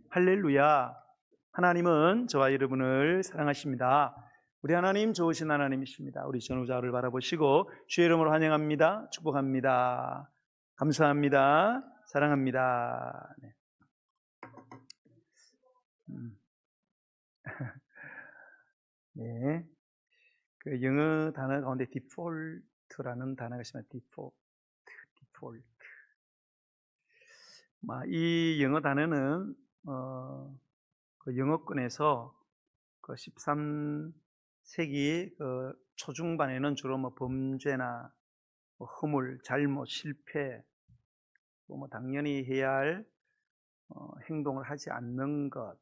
할렐루야. 하나님은 저와 여러분을 사랑하십니다. 우리 하나님 좋으신 하나님이십니다. 우리 전우자를 바라보시고 주의 이름으로 환영합니다. 축복합니다. 감사합니다. 사랑합니다. 네. 네. 그 영어 단어 가운데 default라는 단어가 있습니다. default. 이 영어 단어는 그 영어권에서 그 13세기 그 초중반에는 주로 범죄나 허물, 잘못, 실패, 당연히 해야 할 행동을 하지 않는 것,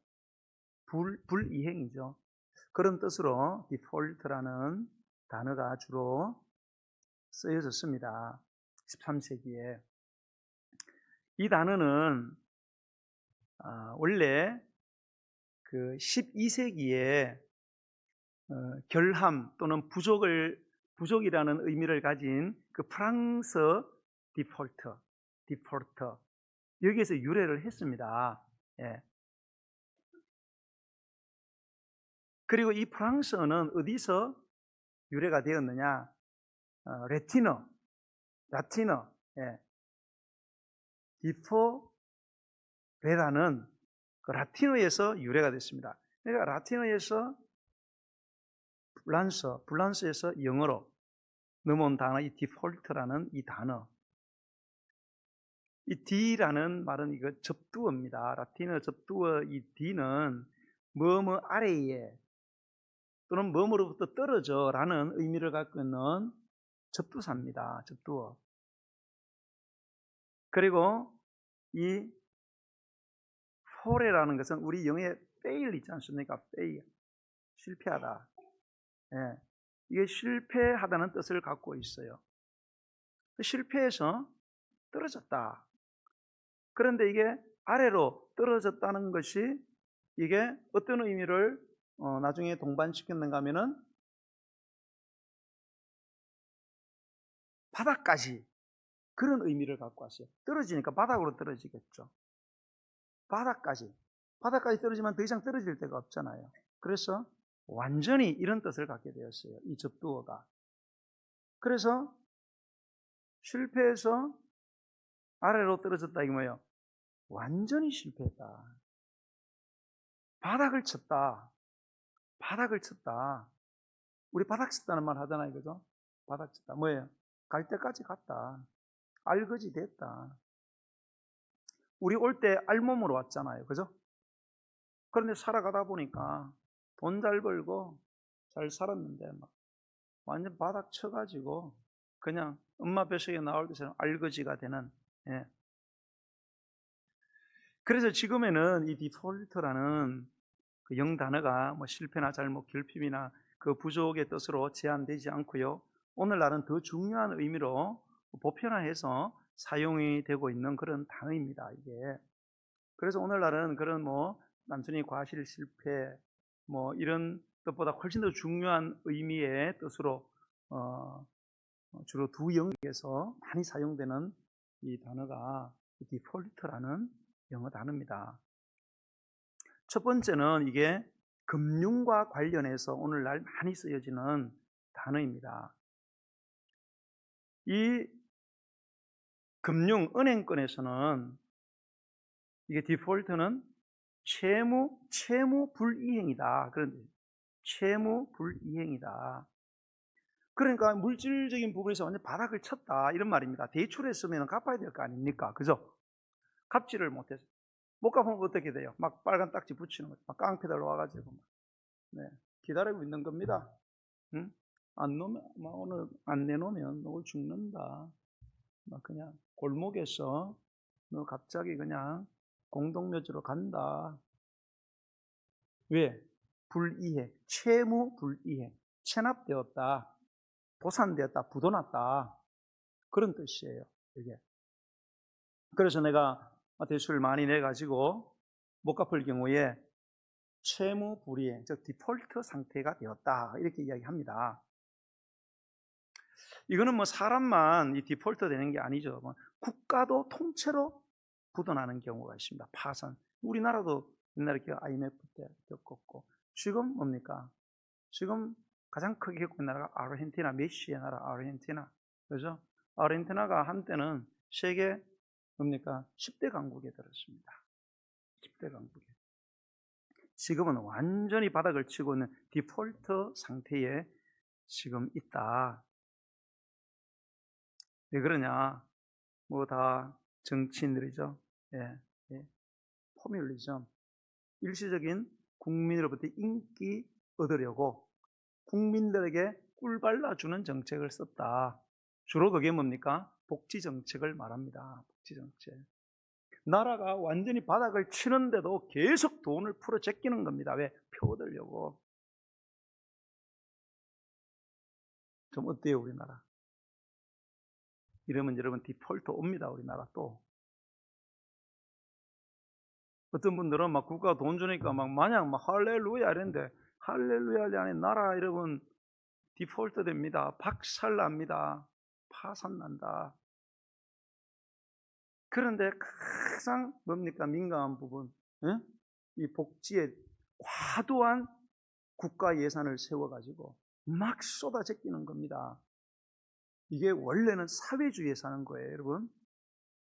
불이행이죠. 그런 뜻으로 default라는 단어가 주로 쓰여졌습니다. 13세기에. 이 단어는 원래 그 12세기에 결함 또는 부족이라는 의미를 가진 그 프랑스 디폴트 여기에서 유래를 했습니다. 예. 그리고 이 프랑스어는 어디서 유래가 되었느냐? 라틴어, 예. 디포레라는 그 라틴어에서 유래가 됐습니다. 그러니까 라틴어에서 불란스에서 영어로 넘어온 단어, 이 디폴트라는 이 단어. 이 D라는 말은 이거 접두어입니다. 라틴어 접두어 이 D는 뭐뭐 아래에 또는 뭐뭐로부터 떨어져 라는 의미를 갖고 있는 접두사입니다. 접두어. 그리고 이 fall이라는 것은 우리 영어에 fail 있지 않습니까? fail. 실패하다. 예. 이게 실패하다는 뜻을 갖고 있어요. 실패해서 떨어졌다. 그런데 이게 아래로 떨어졌다는 것이 이게 어떤 의미를 나중에 동반시켰는가 하면은 바닥까지 그런 의미를 갖고 왔어요. 떨어지니까 바닥으로 떨어지겠죠. 바닥까지 떨어지면 더 이상 떨어질 데가 없잖아요. 그래서 완전히 이런 뜻을 갖게 되었어요. 이 접두어가. 그래서 실패해서 아래로 떨어졌다 이게 뭐예요? 완전히 실패했다. 바닥을 쳤다. 우리 바닥 쳤다는 말 하잖아요. 그죠? 바닥 쳤다. 뭐예요? 갈 때까지 갔다. 알거지 됐다. 우리 올 때 알몸으로 왔잖아요. 그죠? 그런데 살아가다 보니까 돈 잘 벌고 잘 살았는데 막 완전 바닥 쳐가지고 그냥 엄마 뱃속에 나올 때처럼 알거지가 되는. 예. 그래서 지금에는 이 디폴트라는 그 영단어가 실패나 잘못, 결핍이나 그 부족의 뜻으로 제한되지 않고요. 오늘날은 더 중요한 의미로 보편화해서 사용이 되고 있는 그런 단어입니다. 이게. 그래서 오늘날은 그런 단순히 과실, 실패 이런 뜻보다 훨씬 더 중요한 의미의 뜻으로 주로 두 영역에서 많이 사용되는 이 단어가 디폴트라는 영어 단어입니다. 첫 번째는 이게 금융과 관련해서 오늘날 많이 쓰여지는 단어입니다. 이 은행권에서는 이게 디폴트는 채무 불이행이다. 그런 채무 불이행이다. 그러니까 물질적인 부분에서 완전 바닥을 쳤다 이런 말입니다. 대출했으면 갚아야 될 거 아닙니까? 그죠? 갚지를 못해서 못 갚으면 어떻게 돼요? 막 빨간 딱지 붙이는 거죠. 막 깡패들 와가지고 기다리고 있는 겁니다. 응? 오늘 안 내놓으면 너 죽는다. 막 그냥 골목에서 너 갑자기 그냥 공동묘지로 간다. 왜? 불이행, 채무 불이행, 체납되었다, 도산되었다, 부도났다 그런 뜻이에요. 이게. 그래서 내가 대출을 많이 내가지고 못 갚을 경우에 채무 불이행, 즉 디폴트 상태가 되었다 이렇게 이야기합니다. 이거는 사람만 이 디폴트 되는 게 아니죠. 국가도 통째로 부도나는 경우가 있습니다. 파산. 우리나라도 옛날에 IMF 때 겪었고, 지금 뭡니까? 지금 가장 크게 겪고 있는 나라가 아르헨티나, 메시의 나라 아르헨티나. 그죠? 아르헨티나가 한때는 세계 뭡니까? 10대 강국에 들었습니다. 10대 강국에. 지금은 완전히 바닥을 치고 있는 디폴트 상태에 지금 있다. 왜 그러냐? 뭐 다 정치인들이죠. 예, 예. 포퓰리즘. 일시적인 국민으로부터 인기 얻으려고 국민들에게 꿀 발라주는 정책을 썼다. 주로 그게 뭡니까? 복지 정책을 말합니다. 복지 정책. 나라가 완전히 바닥을 치는데도 계속 돈을 풀어 제끼는 겁니다. 왜? 표 얻으려고. 좀 어때요, 우리나라? 이러면 여러분 디폴트 옵니다, 우리나라 또. 어떤 분들은 막 국가가 돈 주니까 막 마냥 막 할렐루야 이랬는데, 할렐루야 안에 나라 여러분 디폴트 됩니다. 박살납니다. 파산난다. 그런데 가장 뭡니까? 민감한 부분, 예? 이 복지에 과도한 국가 예산을 세워가지고 막 쏟아 제끼는 겁니다. 이게 원래는 사회주의에서 하는 거예요, 여러분.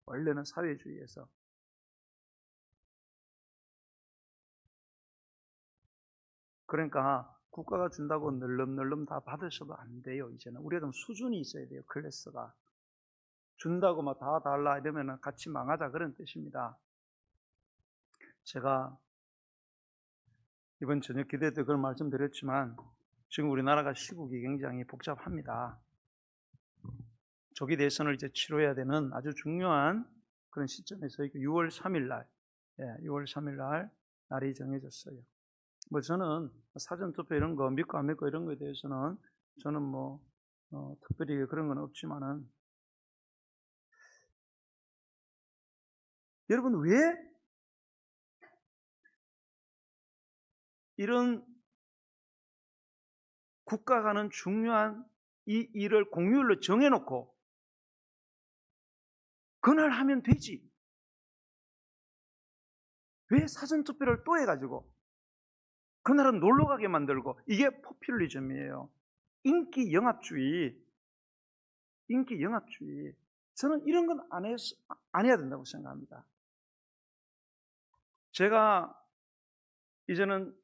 원래는 사회주의에서. 그러니까 국가가 준다고 널름널름 다 받으셔도 안 돼요, 이제는. 우리가 좀 수준이 있어야 돼요, 클래스가. 준다고 막 다 달라 이러면 같이 망하자 그런 뜻입니다. 제가 이번 저녁 기도 때 그런 말씀드렸지만 지금 우리나라가 시국이 굉장히 복잡합니다. 조기 대선을 이제 치러야 되는 아주 중요한 그런 시점에서 6월 3일 날, 6월 3일 날 날이 정해졌어요. 뭐 저는 사전 투표 이런 거 믿고 안 믿고 이런 거에 대해서는 저는 뭐 특별히 그런 건 없지만은 여러분 왜 이런 국가가 하는 중요한 이 일을 공휴일로 정해놓고 그날 하면 되지. 왜 사전투표를 또 해가지고 그날은 놀러가게 만들고 이게 포퓰리즘이에요. 인기 영합주의. 인기 영합주의. 저는 이런 건 안 해야 된다고 생각합니다. 제가 이제는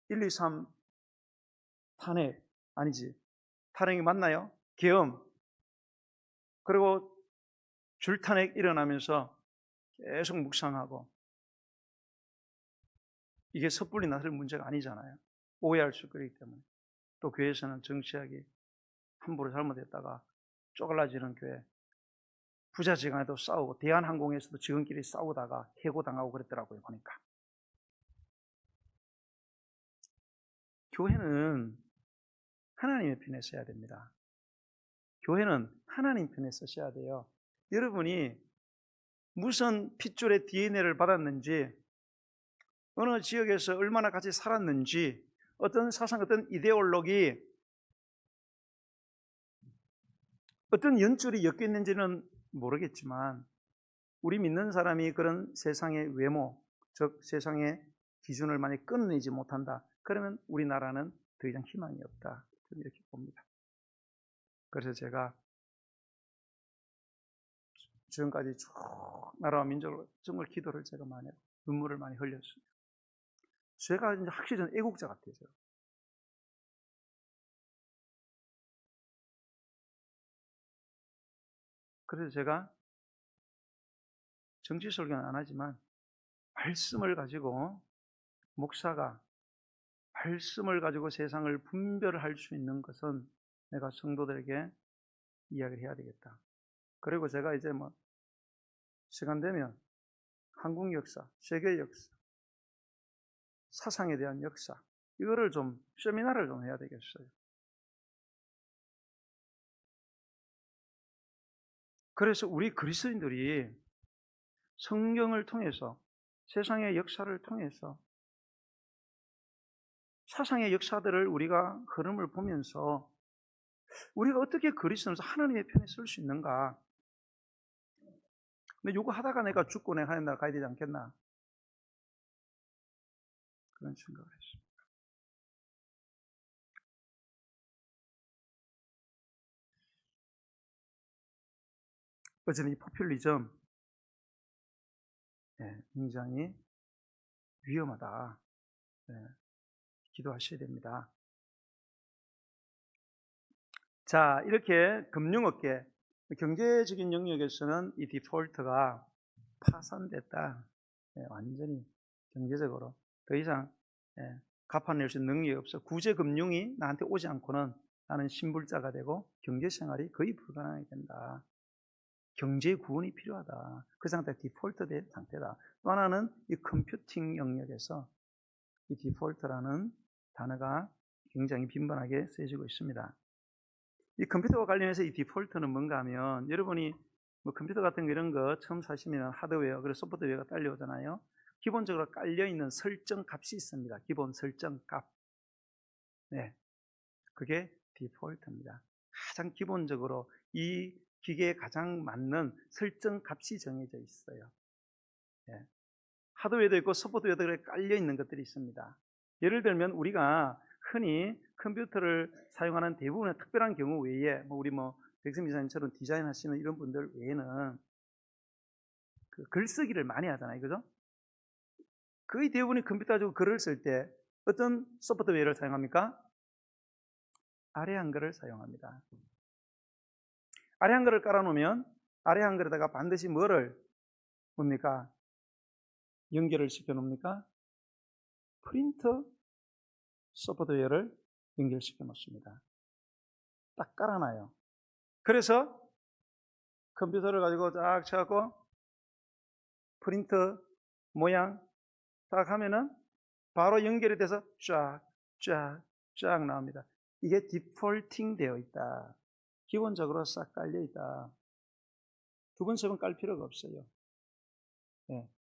1, 2, 3 탄핵 아니지. 탄핵이 맞나요? 계엄. 그리고 줄탄핵 일어나면서 계속 묵상하고 이게 섣불리 나설 문제가 아니잖아요. 오해할 수 있기 때문에. 또 교회에서는 정치하기 함부로 잘못했다가 쪼갈라지는 교회. 부자지간에도 싸우고 대한항공에서도 직원끼리 싸우다가 해고당하고 그랬더라고요. 보니까. 교회는 하나님의 편에 서야 됩니다. 교회는 하나님 편에 서셔야 돼요. 여러분이 무슨 핏줄의 DNA를 받았는지 어느 지역에서 얼마나 같이 살았는지 어떤 사상, 어떤 이데올로기 어떤 연줄이 엮여 있는지는 모르겠지만 우리 믿는 사람이 그런 세상의 외모, 즉 세상의 기준을 많이 끊어내지 못한다. 그러면 우리나라는 더 이상 희망이 없다. 이렇게 봅니다. 그래서 제가 지금까지 쭉 나라와 민족을 정말 기도를 제가 많이 하고 눈물을 많이 흘렸습니다. 제가 이제 확실히 저는 애국자 같아요. 그래서 제가 정치 설교는 안 하지만 말씀을 가지고 목사가 말씀을 가지고 세상을 분별할 수 있는 것은 내가 성도들에게 이야기를 해야 되겠다. 그리고 제가 이제 뭐 시간 되면 한국 역사, 세계 역사, 사상에 대한 역사 이거를 좀 세미나를 좀 해야 되겠어요. 그래서 우리 그리스도인들이 성경을 통해서 세상의 역사를 통해서 사상의 역사들을 우리가 흐름을 보면서 우리가 어떻게 그리스도인으로서 하나님의 편에 설 수 있는가? 근데 요거 하다가 내가 죽고 내가 하는 날 가야 되지 않겠나? 그런 생각을 했습니다. 어쨌든 이 포퓰리즘, 굉장히 위험하다. 기도하셔야 됩니다. 자, 이렇게 금융업계, 경제적인 영역에서는 이 디폴트가 파산됐다. 완전히 경제적으로 더 이상 갚아낼 수 있는 능력이 없어. 구제금융이 나한테 오지 않고는 나는 신불자가 되고 경제생활이 거의 불가능하게 된다. 경제 구원이 필요하다. 그 상태가 디폴트된 상태다. 또 하나는 이 컴퓨팅 영역에서 이 디폴트라는 단어가 굉장히 빈번하게 쓰여지고 있습니다. 이 컴퓨터와 관련해서 이 디폴트는 뭔가 하면, 여러분이 뭐 컴퓨터 같은 거 이런 거 처음 사시면 하드웨어, 그리고 소프트웨어가 딸려오잖아요. 기본적으로 깔려있는 설정 값이 있습니다. 기본 설정 값. 그게 디폴트입니다. 가장 기본적으로 이 기계에 가장 맞는 설정 값이 정해져 있어요. 하드웨어도 있고 소프트웨어도 깔려있는 것들이 있습니다. 예를 들면 우리가 흔히 컴퓨터를 사용하는 대부분의 특별한 경우 외에, 우리 백승 기사님처럼 디자인하시는 이런 분들 외에는 그 글쓰기를 많이 하잖아요. 그죠? 거의 대부분이 컴퓨터 가지고 글을 쓸 때 어떤 소프트웨어를 사용합니까? 아래 한글을 사용합니다. 아래 한글을 깔아놓으면 아래 한글에다가 반드시 뭡니까? 연결을 시켜 놓습니까? 프린터 소프트웨어를 연결시켜 놓습니다. 딱 깔아놔요. 그래서 컴퓨터를 가지고 쫙 쳐갖고 프린터 모양 딱 하면은 바로 연결이 돼서 쫙 나옵니다. 이게 디폴팅 되어 있다. 기본적으로 싹 깔려 있다. 두 번, 세 번 깔 필요가 없어요.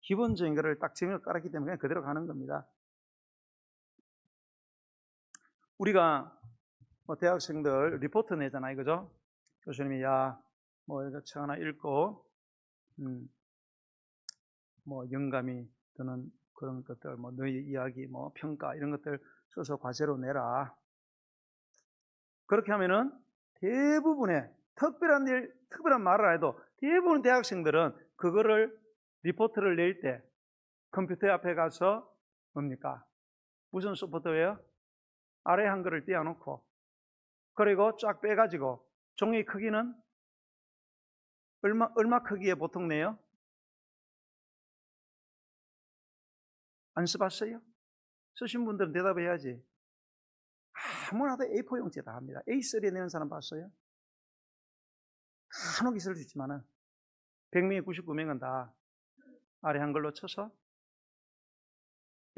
기본적인 거를 딱 정의를 깔았기 때문에 그냥 그대로 가는 겁니다. 우리가 대학생들 리포트 내잖아요. 그죠? 교수님이 이거 책 하나 읽고 영감이 드는 그런 것들, 너희 이야기, 평가 이런 것들 써서 과제로 내라. 그렇게 하면은 대부분의 특별한 말을 안 해도 대부분 대학생들은 그거를 리포트를 낼 때 컴퓨터 앞에 가서 뭡니까? 무슨 소프트웨어? 아래 한글을 띄워놓고 그리고 쫙 빼가지고 종이 크기는 얼마 크기에 보통 내요? 안 써봤어요? 쓰신 분들은 대답해야지. 아무나도 A4 용지에 다 합니다. A3에 내는 사람 봤어요? 간혹 있을 수 있지만은 100명에 99명은 다 아래 한글로 쳐서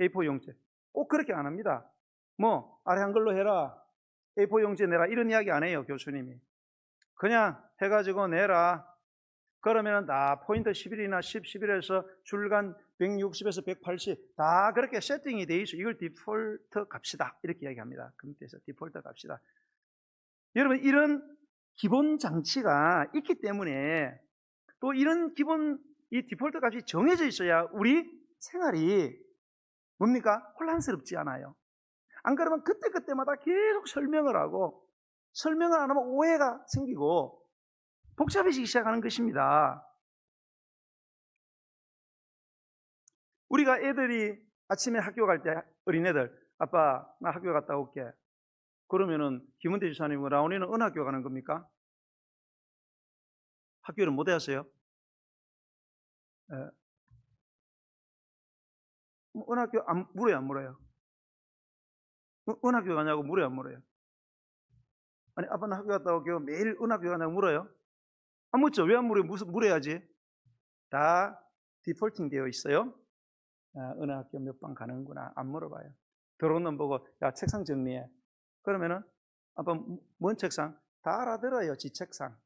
A4 용지. 꼭 그렇게 안 합니다. 아래 한글로 해라. A4 용지 내라. 이런 이야기 안 해요, 교수님이. 그냥 해가지고 내라. 그러면은 다 포인트 11이나 11에서 줄간 160에서 180 다 그렇게 세팅이 돼 있어. 이걸 디폴트 값이다. 이렇게 이야기합니다. 컴퓨터에서 디폴트 값이다. 여러분, 이런 기본 장치가 있기 때문에 또 이런 이 디폴트 값이 정해져 있어야 우리 생활이 뭡니까? 혼란스럽지 않아요. 안 그러면 그때마다 계속 설명을 하고 설명을 안 하면 오해가 생기고 복잡해지기 시작하는 것입니다. 우리가 애들이 아침에 학교 갈 때 어린애들, 아빠 나 학교 갔다 올게. 그러면은 김은태 주사님, 라온이는 어느 학교 가는 겁니까? 학교를 못 해왔어요? 어느 학교 물어요, 안 물어요? 어느 학교 가냐고 물어요, 안 물어요? 아니, 아빠 나 학교 갔다 올게요. 매일 어느 학교 가냐고 물어요? 안 묻죠? 왜 안 물어요? 물어야지. 다 디폴팅 되어 있어요. 어느 학교 몇 반 가는구나. 안 물어봐요. 들어오는 보고, 책상 정리해. 그러면은, 아빠, 뭔 책상? 다 알아들어요, 지 책상.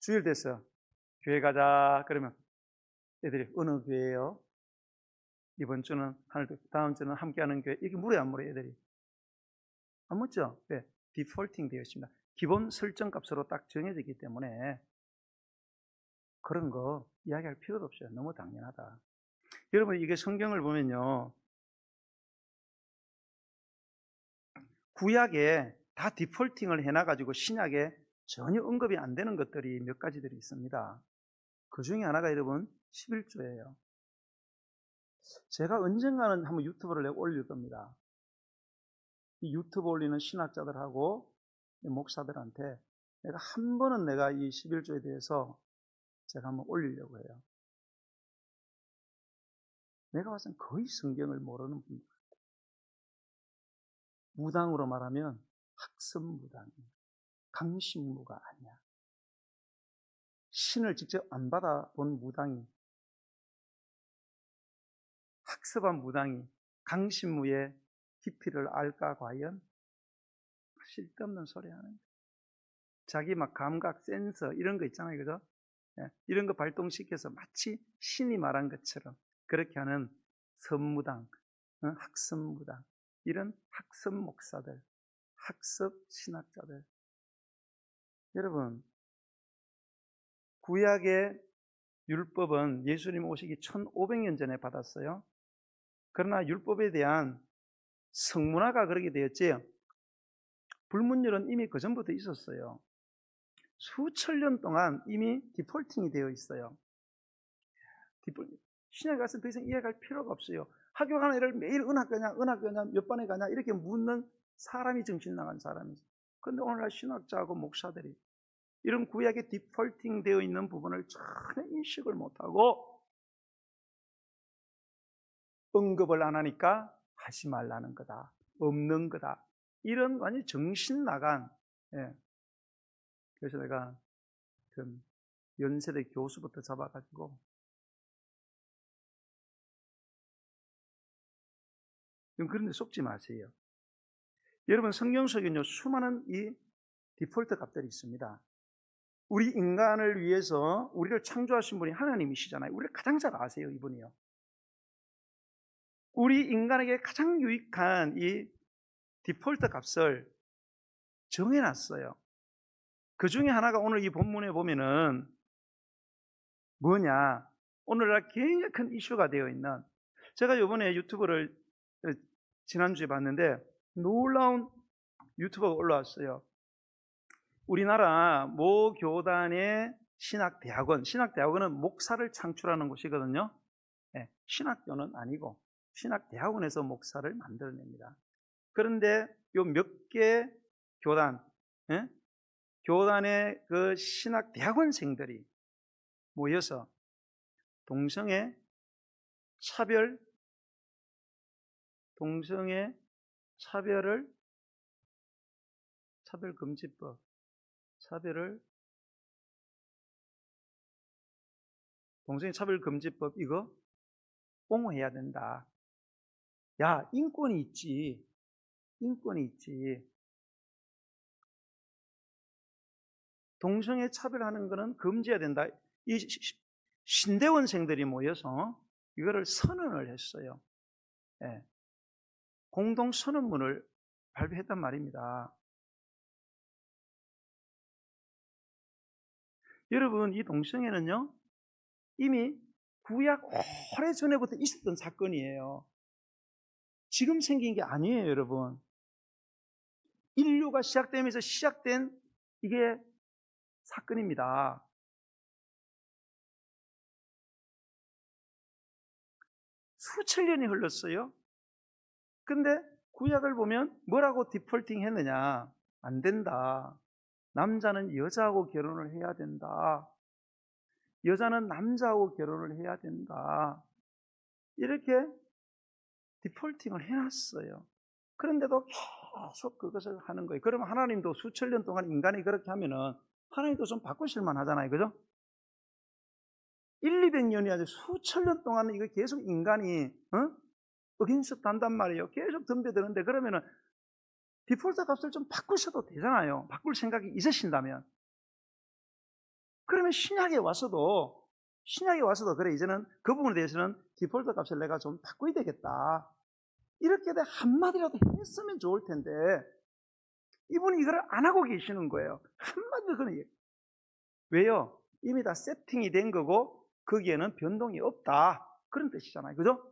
주일 됐어. 교회 가자. 그러면 애들이 어느 교회예요? 이번 주는 하늘도, 다음 주는 함께하는 교회. 이게 물어요, 안 물어요, 애들이? 안 묻죠? 네. 디폴팅 되어 있습니다. 기본 설정 값으로 딱 정해지기 때문에 그런 거 이야기할 필요도 없어요. 너무 당연하다. 여러분, 이게 성경을 보면요, 구약에 다 디폴팅을 해놔가지고 신약에 전혀 언급이 안 되는 것들이 몇 가지들이 있습니다. 그 중에 하나가 여러분 11조예요. 제가 언젠가는 한번 유튜브를 올릴 겁니다. 이 유튜브 올리는 신학자들하고 목사들한테 내가 한 번은 내가 이 11조에 대해서 제가 한번 올리려고 해요. 내가 봤을 땐 거의 성경을 모르는 분들. 무당으로 말하면 학습무당이에요. 강신무가 아니야. 신을 직접 안 받아본 무당이, 학습한 무당이 강신무의 깊이를 알까 과연? 쓸데없는 소리 하는 거예요. 자기 막 감각, 센서 이런 거 있잖아요. 그죠? 예, 이런 거 발동시켜서 마치 신이 말한 것처럼 그렇게 하는 선무당, 학습무당, 이런 학습 목사들, 학습 신학자들. 여러분, 구약의 율법은 예수님 오시기 1500년 전에 받았어요. 그러나 율법에 대한 성문화가 그렇게 되었지, 불문율은 이미 그 전부터 있었어요. 수천 년 동안 이미 디폴팅이 되어 있어요. 신약에 가서 더 이상 이해할 필요가 없어요. 학교 가는 애를 매일 은학 가냐, 몇 반에 가냐 이렇게 묻는 사람이 정신 나간 사람이죠. 그런데 오늘날 신학자하고 목사들이 이런 구약에 디폴팅 되어 있는 부분을 전혀 인식을 못하고 언급을 안 하니까 하지 말라는 거다, 없는 거다, 이런 완전히 정신 나간. 예. 그래서 내가 그 연세대 교수부터 잡아가지고 그런 데 속지 마세요. 여러분, 성경 속에는요 수많은 이 디폴트 값들이 있습니다. 우리 인간을 위해서 우리를 창조하신 분이 하나님이시잖아요. 우리를 가장 잘 아세요, 이분이요. 우리 인간에게 가장 유익한 이 디폴트 값을 정해놨어요. 그 중에 하나가 오늘 이 본문에 보면은 뭐냐, 오늘날 굉장히 큰 이슈가 되어 있는, 제가 이번에 유튜브를 지난주에 봤는데 놀라운 유튜버가 올라왔어요. 우리나라 모 교단의 신학대학원은 목사를 창출하는 곳이거든요. 네, 신학교는 아니고 신학대학원에서 목사를 만들어냅니다. 그런데 요 몇 개 교단, 예? 교단의 그 신학대학원생들이 모여서 동성애 차별금지법, 동성애 차별금지법 이거 옹호해야 된다. 야, 인권이 있지. 동성애 차별하는 거는 금지해야 된다. 이 신대원생들이 모여서 이거를 선언을 했어요. 예. 공동 선언문을 발표했단 말입니다. 여러분, 이 동성애는요 이미 구약 오래전에부터 있었던 사건이에요. 지금 생긴 게 아니에요, 여러분. 인류가 시작되면서 시작된 이게 사건입니다. 수천 년이 흘렀어요. 근데 구약을 보면 뭐라고 디폴팅 했느냐? 안 된다. 남자는 여자하고 결혼을 해야 된다. 여자는 남자하고 결혼을 해야 된다. 이렇게 디폴팅을 해놨어요. 그런데도 계속 그것을 하는 거예요. 그러면 하나님도 수천 년 동안 인간이 그렇게 하면은 하나님도 좀 바꾸실만 하잖아요. 그죠? 200년이 아니라 수천 년 동안 이거 계속 인간이 어긴스트 한단 말이에요. 계속 덤벼드는데 그러면은 디폴트 값을 좀 바꾸셔도 되잖아요. 바꿀 생각이 있으신다면. 그러면 신약에 와서도 그래, 이제는 그 부분에 대해서는 디폴트 값을 내가 좀 바꿔야 되겠다, 이렇게 한마디라도 했으면 좋을 텐데 이분이 이걸 안 하고 계시는 거예요. 한마디도 그런 얘기. 왜요? 이미 다 세팅이 된 거고 거기에는 변동이 없다. 그런 뜻이잖아요. 그죠?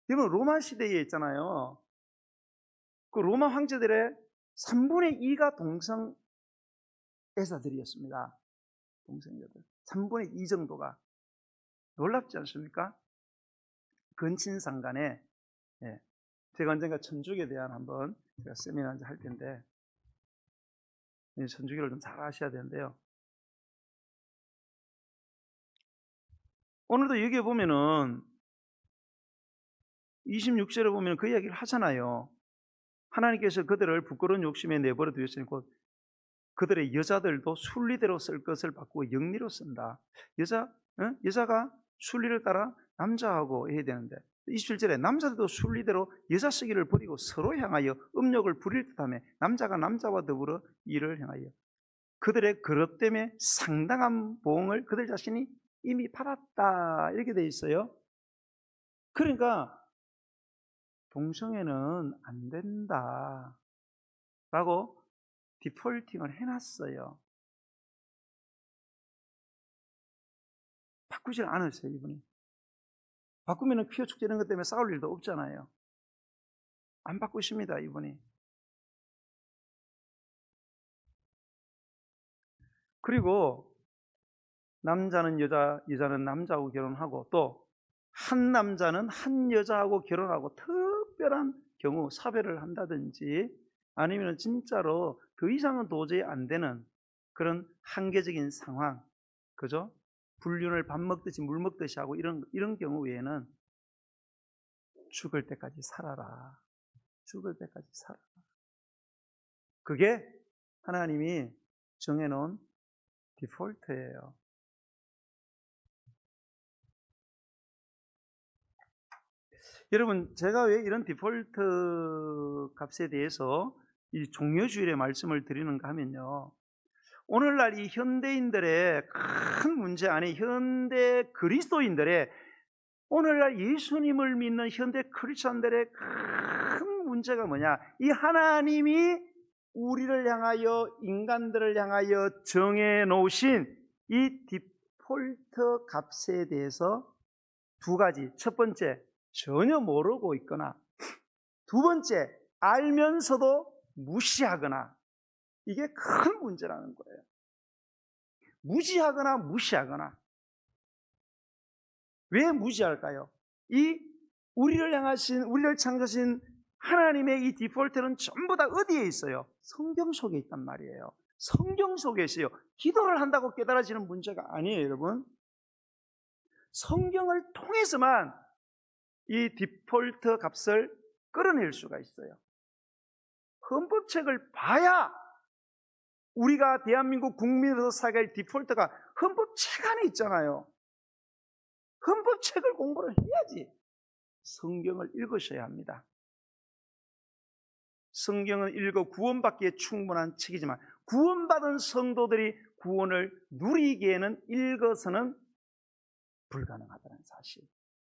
여러분 로마 시대에 있잖아요. 그 로마 황제들의 3분의 2가 동성애자들이었습니다. 동성애자들. 3분의 2 정도가. 놀랍지 않습니까? 근친상간에 제가 언젠가 천주교에 대한 한번 제가 세미나 할 텐데 천주교를 좀 잘 아셔야 되는데요. 오늘도 여기에 보면은 26절에 보면 그 이야기를 하잖아요. 하나님께서 그들을 부끄러운 욕심에 내버려 두셨으니 곧 그들의 여자들도 순리대로 쓸 것을 바꾸고 영리로 쓴다. 여자가 순리를 따라 남자하고 해야 되는데 27절에 남자들도 순리대로 여자 쓰기를 버리고 서로 향하여 음욕을 부릴 듯하며 남자가 남자와 더불어 일을 행하여 그들의 그릇 때문에 상당한 보응을 그들 자신이 이미 받았다. 이렇게 돼 있어요. 그러니까 동성애는 안 된다 라고 디폴팅을 해놨어요. 바꾸질 않았어요. 이분이. 바꾸면 퀴어 축제 이런 것 때문에 싸울 일도 없잖아요. 안 바꾸십니다. 이분이. 그리고 남자는 여자, 여자는 남자하고 결혼하고 또 한 남자는 한 여자하고 결혼하고 특별한 경우 사별을 한다든지 아니면 진짜로 더 이상은 도저히 안 되는 그런 한계적인 상황, 그죠? 불륜을 밥 먹듯이 물 먹듯이 하고 이런 경우 외에는 죽을 때까지 살아라. 죽을 때까지 살아라. 그게 하나님이 정해놓은 디폴트예요. 여러분, 제가 왜 이런 디폴트 값에 대해서 이 종료주일의 말씀을 드리는가 하면요. 오늘날 이 현대인들의 큰 문제 안에 현대 그리스도인들의 오늘날 예수님을 믿는 현대 크리스천들의 큰 문제가 뭐냐? 이 하나님이 우리를 향하여 인간들을 향하여 정해 놓으신 이 디폴트 값에 대해서 두 가지. 첫 번째, 전혀 모르고 있거나 두 번째, 알면서도 무시하거나 이게 큰 문제라는 거예요. 무지하거나 무시하거나. 왜 무시할까요? 이 우리를 향하신, 우리를 창조하신 하나님의 이 디폴트는 전부 다 어디에 있어요? 성경 속에 있단 말이에요. 성경 속에 있어요. 기도를 한다고 깨달아지는 문제가 아니에요, 여러분. 성경을 통해서만 이 디폴트 값을 끌어낼 수가 있어요. 헌법책을 봐야 우리가 대한민국 국민으로서 살아야 할 디폴트가 헌법책 안에 있잖아요. 헌법책을 공부를 해야지. 성경을 읽으셔야 합니다. 성경은 읽어 구원받기에 충분한 책이지만 구원받은 성도들이 구원을 누리기에는 읽어서는 불가능하다는 사실.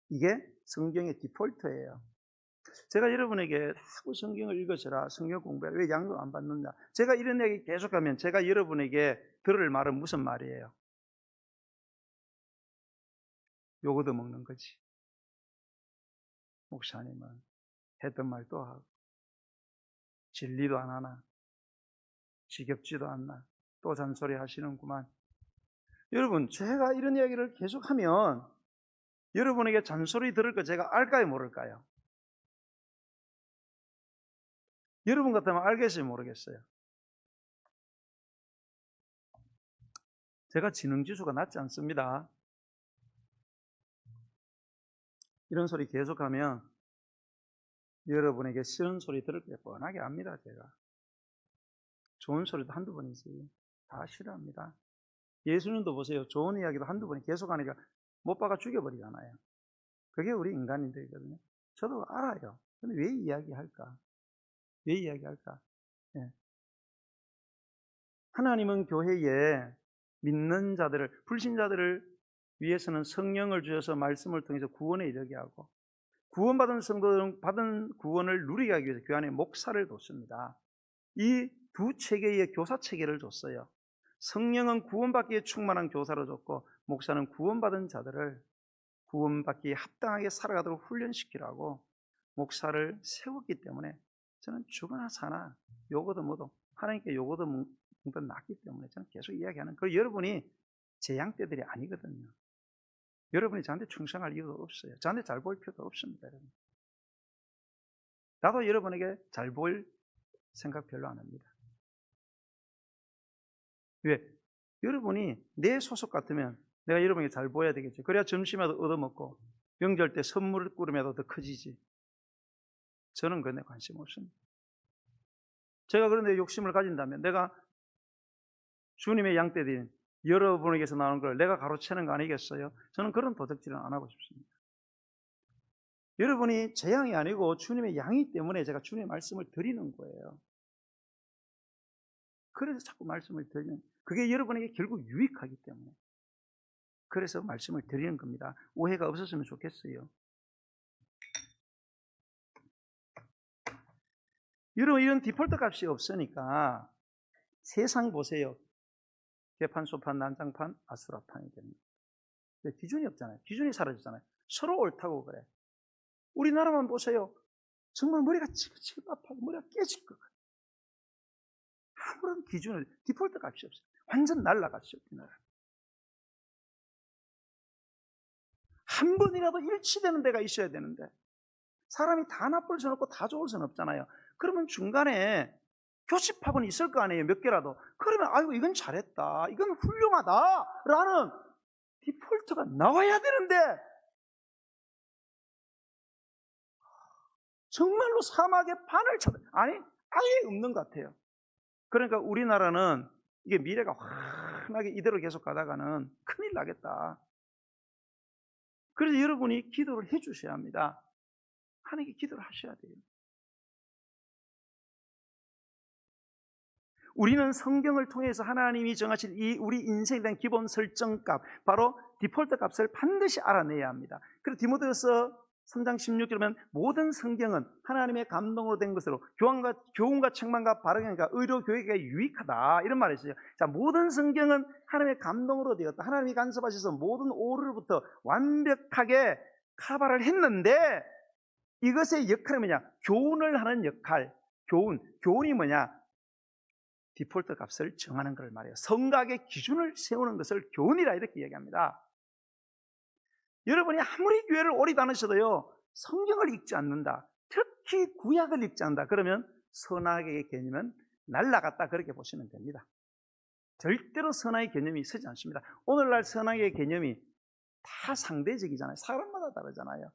이게 성경의 디폴트예요. 제가 여러분에게 자꾸 성경을 읽으시라, 성경 공부해라, 왜 양도 안 받느냐. 제가 이런 얘기 계속하면 제가 여러분에게 들을 말은 무슨 말이에요? 욕 얻어먹는 거지. 목사님은 했던 말 또 하고 진리도 안 하나, 지겹지도 않나, 또 잔소리 하시는구만. 여러분, 제가 이런 이야기를 계속하면 여러분에게 잔소리 들을 거 제가 알까요, 모를까요? 여러분 같으면 알겠어요, 모르겠어요? 제가 지능지수가 낮지 않습니다. 이런 소리 계속하면 여러분에게 싫은 소리 들을 게 뻔하게 압니다, 제가. 좋은 소리도 한두 번이지. 다 싫어합니다. 예수님도 보세요. 좋은 이야기도 한두 번이 계속하니까 못 박아 죽여버리잖아요. 그게 우리 인간인들이거든요. 저도 알아요. 근데 왜 이야기할까? 왜 이야기할까? 예. 하나님은 교회에 믿는 자들을, 불신자들을 위해서는 성령을 주셔서 말씀을 통해서 구원에 이르게 하고 구원받은 성도들은 받은 구원을 누리게 하기 위해서 교회 안에 목사를 뒀습니다. 이 두 체계의 교사 체계를 줬어요. 성령은 구원받기에 충만한 교사로 줬고 목사는 구원받은 자들을 구원받기에 합당하게 살아가도록 훈련시키라고 목사를 세웠기 때문에 저는 죽어나 사나 요거도 뭐도 하나님께 요거도 뭐도 낫기 때문에 저는 계속 이야기하는, 그리고 여러분이 제 양떼들이 아니거든요. 여러분이 저한테 충성할 이유가 없어요. 저한테 잘 보일 필요도 없습니다. 여러분. 나도 여러분에게 잘 보일 생각 별로 안 합니다. 왜? 여러분이 내 소속 같으면 내가 여러분에게 잘 보여야 되겠지. 그래야 점심에도 얻어먹고 명절 때 선물을 꾸르면도 더 커지지. 저는 그런 데 관심 없습니다. 제가 그런 데 욕심을 가진다면 내가 주님의 양떼들인 여러분에게서 나오는 걸 내가 가로채는 거 아니겠어요? 저는 그런 도적질은 안 하고 싶습니다. 여러분이 제 양이 아니고 주님의 양이기 때문에 제가 주님의 말씀을 드리는 거예요. 그래서 자꾸 말씀을 드리는, 그게 여러분에게 결국 유익하기 때문에 그래서 말씀을 드리는 겁니다. 오해가 없었으면 좋겠어요. 여러분, 이런 디폴트 값이 없으니까 세상 보세요. 개판, 소판, 난장판, 아수라판이 됩니다. 기준이 없잖아요. 기준이 사라졌잖아요. 서로 옳다고 그래. 우리나라만 보세요. 정말 머리가 찌긋찌긋하고 머리가 깨질 것 같아요. 아무런 기준을, 디폴트 값이 없어요. 완전 날라갔어요, 우리나라. 한 번이라도 일치되는 데가 있어야 되는데 사람이 다 나쁠 수는 없고 다 좋을 수는 없잖아요. 그러면 중간에 교집합은 있을 거 아니에요, 몇 개라도. 그러면 아이고 이건 잘했다, 이건 훌륭하다 라는 디폴트가 나와야 되는데 정말로 사막의 반을 쳐도 아니 아예 없는 것 같아요. 그러니까 우리나라는 이게 미래가 환하게 이대로 계속 가다가는 큰일 나겠다. 그래서 여러분이 기도를 해 주셔야 합니다. 하나님께 기도를 하셔야 돼요. 우리는 성경을 통해서 하나님이 정하신 이 우리 인생에 대한 기본 설정값, 바로 디폴트 값을 반드시 알아내야 합니다. 그래서 디모데후서 3장 16절에 보면 모든 성경은 하나님의 감동으로 된 것으로 교훈과 책망과 바르게과 의로 교육에 유익하다, 이런 말이 있어요. 자, 모든 성경은 하나님의 감동으로 되었다. 하나님이 간섭하셔서 모든 오류로부터 완벽하게 카바를 했는데 이것의 역할이 뭐냐? 교훈을 하는 역할. 교훈이 뭐냐? 디폴트 값을 정하는 걸 말해요. 성각의 기준을 세우는 것을 교훈이라 이렇게 얘기합니다. 여러분이 아무리 교회를 오래 다니셔도요, 성경을 읽지 않는다, 특히 구약을 읽지 않는다, 그러면 선악의 개념은 날라갔다, 그렇게 보시면 됩니다. 절대로 선악의 개념이 서지 않습니다. 오늘날 선악의 개념이 다 상대적이잖아요. 사람마다 다르잖아요.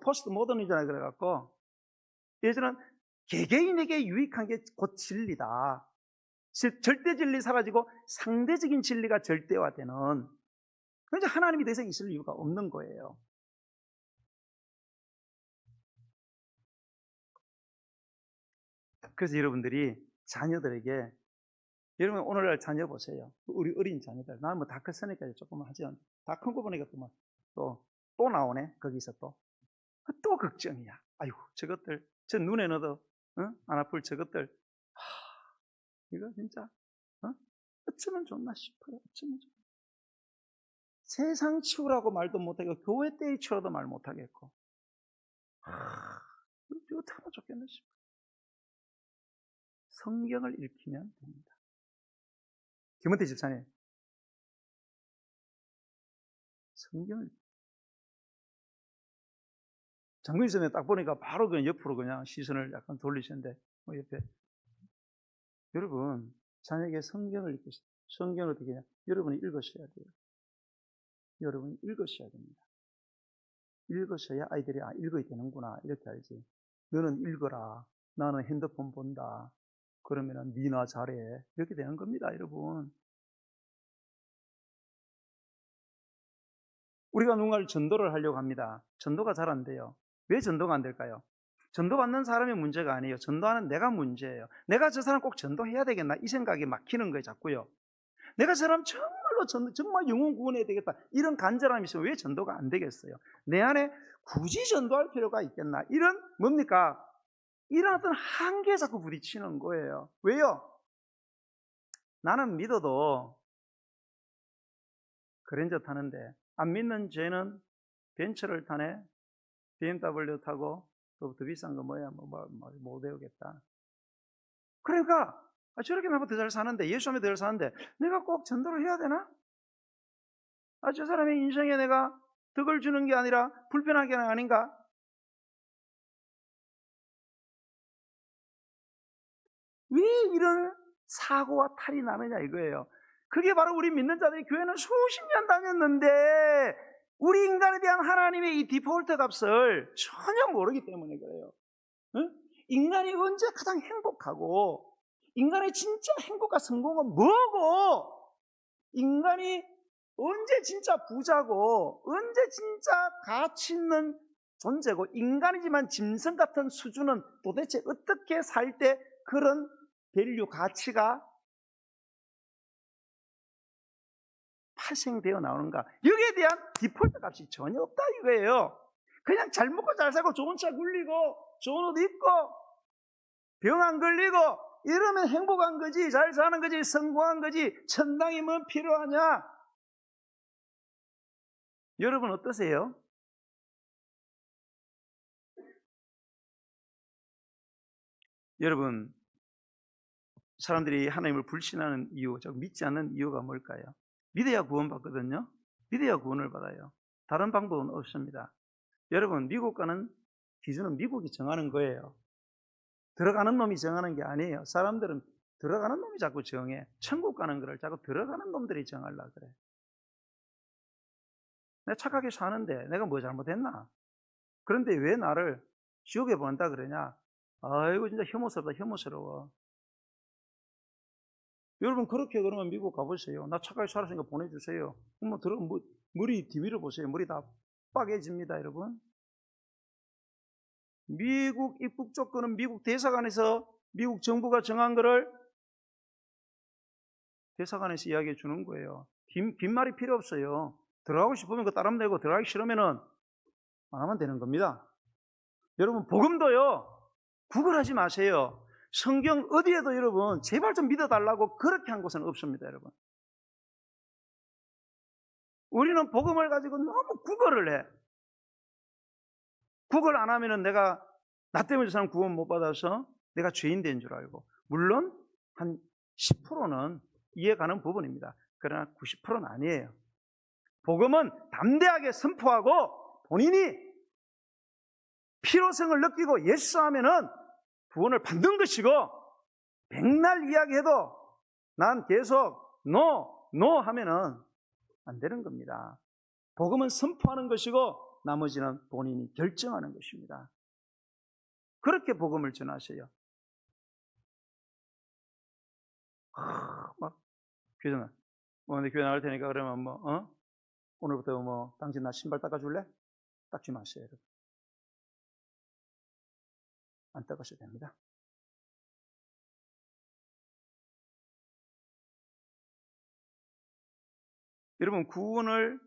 포스트 모던이잖아요. 그래갖고 예전은 개개인에게 유익한 게 곧 진리다. 절대 진리 사라지고 상대적인 진리가 절대화되는, 그래서 하나님이 더 이상 있을 이유가 없는 거예요. 그래서 여러분들이 자녀들에게, 여러분 오늘날 자녀 보세요. 우리 어린 자녀들, 나는 뭐 다 컸으니까 조금 하지 않, 다 큰 거 보니까 또 나오네. 거기서 또 걱정이야. 아이고 저것들, 저 눈에 넣어도 안 아플 저것들, 이거 진짜 어쩌면 좋나 싶어요. 어쩌면 좋나. 세상 치우라고 말도 못하고 교회 때에 치우라도 말 못하겠고, 이거 어떡하면 좋겠나 싶어요. 성경을 읽히면 됩니다. 김은태 집사님, 성경을, 장군이 전에 딱 보니까 바로 그냥 옆으로 그냥 시선을 약간 돌리시는데, 옆에. 여러분, 자녀에게 성경을 읽으세요. 성경을 어떻게 해야? 여러분이 읽으셔야 돼요. 여러분이 읽으셔야 됩니다. 읽으셔야 아이들이 읽어야 되는구나, 이렇게 알지. 너는 읽어라, 나는 핸드폰 본다, 그러면은 니나 잘해, 이렇게 되는 겁니다. 여러분, 우리가 누군가를 전도를 하려고 합니다. 전도가 잘 안 돼요. 왜 전도가 안 될까요? 전도받는 사람이 문제가 아니에요. 전도하는 내가 문제예요. 내가 저 사람 꼭 전도해야 되겠나, 이 생각이 막히는 거예요, 자꾸요. 내가 저 사람 정말로 정말 영혼 구원해야 되겠다, 이런 간절함이 있으면 왜 전도가 안 되겠어요? 내 안에 굳이 전도할 필요가 있겠나, 이런 뭡니까? 이런 어떤 한계에 자꾸 부딪히는 거예요. 왜요? 나는 믿어도 그랜저 타는데 안 믿는 쟤는 벤츠를 타네, BMW 타고 또 더 비싼 거 뭐야 못 외우겠다. 그러니까 저렇게 나보다 더 잘 사는데, 예수 하면 더 잘 사는데 내가 꼭 전도를 해야 되나? 저 사람의 인생에 내가 덕을 주는 게 아니라 불편하게 아닌가? 왜 이런 사고와 탈이 나느냐 이거예요. 그게 바로 우리 믿는 자들이 교회는 수십 년 다녔는데 우리 인간에 대한 하나님의 이 디폴트 값을 전혀 모르기 때문에 그래요. 응? 인간이 언제 가장 행복하고, 인간의 진짜 행복과 성공은 뭐고, 인간이 언제 진짜 부자고, 언제 진짜 가치 있는 존재고, 인간이지만 짐승 같은 수준은 도대체 어떻게 살 때 그런 밸류, 가치가 발생되어 나오는가? 여기에 대한 디폴트 값이 전혀 없다 이거예요. 그냥 잘 먹고 잘 살고 좋은 차 굴리고 좋은 옷 입고 병 안 걸리고 이러면 행복한 거지, 잘 사는 거지, 성공한 거지. 천당이 뭐 필요하냐? 여러분 어떠세요? 여러분, 사람들이 하나님을 불신하는 이유, 믿지 않는 이유가 뭘까요? 믿어야 구원받거든요. 믿어야 구원을 받아요. 다른 방법은 없습니다. 여러분, 미국 가는 기준은 미국이 정하는 거예요. 들어가는 놈이 정하는 게 아니에요. 사람들은 들어가는 놈이 자꾸 정해. 천국 가는 거를 자꾸 들어가는 놈들이 정하려고 그래. 내가 착하게 사는데 내가 뭐 잘못했나? 그런데 왜 나를 지옥에 보낸다 그러냐? 아이고 진짜 혐오스럽다, 혐오스러워. 여러분 그렇게 그러면 미국 가보세요. 나 착하게 살았으니까 보내주세요. 머리 뒤밀어 보세요. 머리 다 빠개집니다, 여러분. 미국 입국 조건은 미국 대사관에서 미국 정부가 정한 거를 대사관에서 이야기해 주는 거예요. 긴 말이 필요 없어요. 들어가고 싶으면 그 따르면 되고, 들어가기 싫으면은 안 하면 되는 겁니다. 여러분 복음도요, 구걸하지 마세요. 성경 어디에도 여러분 제발 좀 믿어달라고 그렇게 한 곳은 없습니다. 여러분, 우리는 복음을 가지고 너무 구걸을 해. 구걸 안 하면은 내가 나 때문에 저 사람 구원 못 받아서 내가 죄인 된 줄 알고, 물론 한 10%는 이해가는 부분입니다. 그러나 90%는 아니에요. 복음은 담대하게 선포하고 본인이 필요성을 느끼고 예수하면은 구원을 받는 것이고, 백날 이야기해도 난 계속 노 하면은 안 되는 겁니다. 복음은 선포하는 것이고 나머지는 본인이 결정하는 것입니다. 그렇게 복음을 전하세요. 막 교회는 오늘 교회 나갈 테니까 그러면 오늘부터 당신 나 신발 닦아줄래? 닦지 마세요. 여러분. 안 닦으셔도 됩니다. 여러분 구원을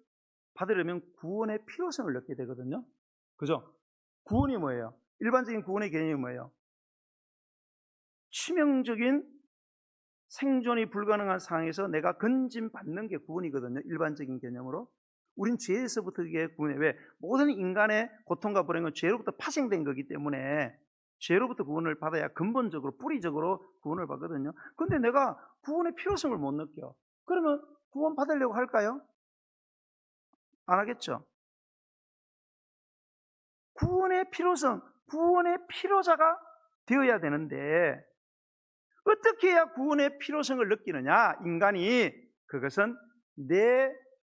받으려면 구원의 필요성을 느끼게 되거든요. 그죠? 구원이 뭐예요? 일반적인 구원의 개념이 뭐예요? 치명적인 생존이 불가능한 상황에서 내가 건짐받는 게 구원이거든요. 일반적인 개념으로. 우린 죄에서부터 이게 구원이에요. 왜? 모든 인간의 고통과 불행은 죄로부터 파생된 거기 때문에 죄로부터 구원을 받아야 근본적으로, 뿌리적으로 구원을 받거든요. 근데 내가 구원의 필요성을 못 느껴. 그러면 구원 받으려고 할까요? 안 하겠죠. 구원의 필요성, 구원의 필요자가 되어야 되는데 어떻게 해야 구원의 필요성을 느끼느냐? 인간이 그것은 내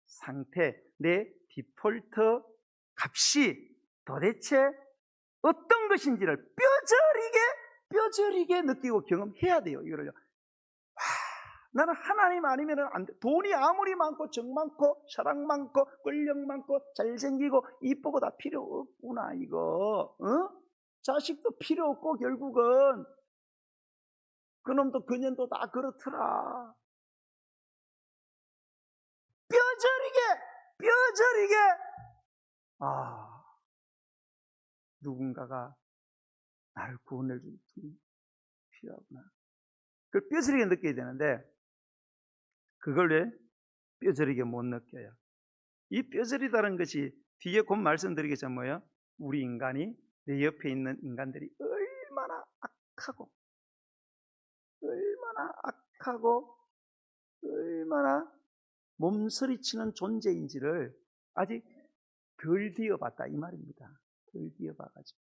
상태, 내 디폴트 값이 도대체 어떤 것인지를 뼈저리게 느끼고 경험해야 돼요. 이거를요. 나는 하나님 아니면 안 돼. 돈이 아무리 많고 정 많고 사랑 많고 권력 많고 잘생기고 이쁘고 다 필요 없구나 이거. 자식도 필요 없고 결국은 그놈도 그년도 다 그렇더라. 뼈저리게 누군가가 나를 구원해 줄 분이 필요하구나. 그걸 뼈저리게 느껴야 되는데 그걸 왜 뼈저리게 못 느껴요? 이 뼈저리다는 것이 뒤에 곧 말씀드리겠지만 뭐예요? 우리 인간이 내 옆에 있는 인간들이 얼마나 악하고 얼마나 몸서리치는 존재인지를 아직 덜 뒤어봤다 이 말입니다. 덜 뒤어봐가지고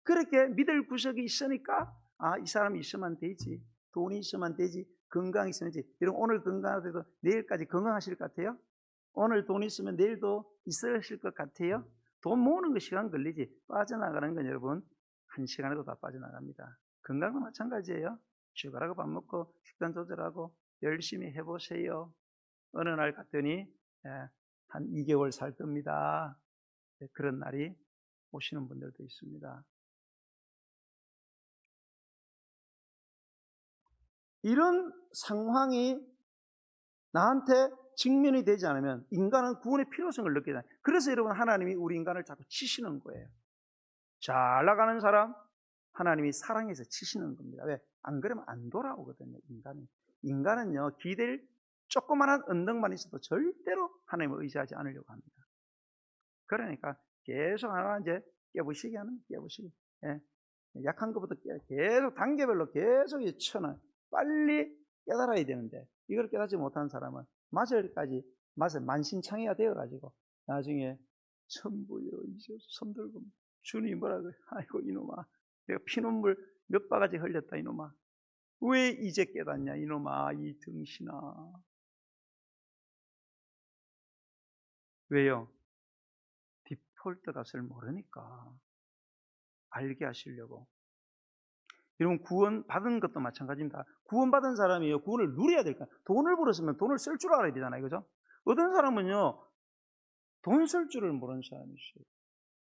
그렇게 믿을 구석이 있으니까 이 사람이 있으면 되지, 돈이 있으면 되지, 건강이 있으면 되지. 여러분 오늘 건강하셔도 내일까지 건강하실 것 같아요? 오늘 돈 있으면 내일도 있으실 것 같아요? 돈 모으는 거 시간 걸리지 빠져나가는 건 여러분 1시간에도 다 빠져나갑니다. 건강도 마찬가지예요. 쉬가라고 밥 먹고 식단 조절하고 열심히 해보세요. 어느 날 갔더니 한 2개월 살 겁니다. 그런 날이 오시는 분들도 있습니다. 이런 상황이 나한테 직면이 되지 않으면 인간은 구원의 필요성을 느끼게 돼요. 그래서 여러분 하나님이 우리 인간을 자꾸 치시는 거예요. 잘 나가는 사람 하나님이 사랑해서 치시는 겁니다. 왜? 안 그러면 안 돌아오거든요. 인간은요 기댈 조그만한 언덕만 있어도 절대로 하나님을 의지하지 않으려고 합니다. 그러니까 계속 하나 이제 깨부시기 하는 깨부시기. 약한 것부터 계속 단계별로 계속 쳐놔. 빨리 깨달아야 되는데 이걸 깨닫지 못한 사람은 맛을 만신창이가 되어가지고 나중에 천부여 이제 손 들고 주님이 뭐라 그래? 아이고 이놈아 내가 피눈물 몇 바가지 흘렸다 이놈아 왜 이제 깨닫냐 이놈아 이 등신아. 왜요? 디폴트 값을 모르니까 알게 하시려고. 여러분 구원 받은 것도 마찬가지입니다. 구원 받은 사람이요 구원을 누려야 될까? 돈을 벌었으면 돈을 쓸 줄 알아야 되잖아요, 그죠? 어떤 사람은요 돈 쓸 줄을 모르는 사람이 있어요.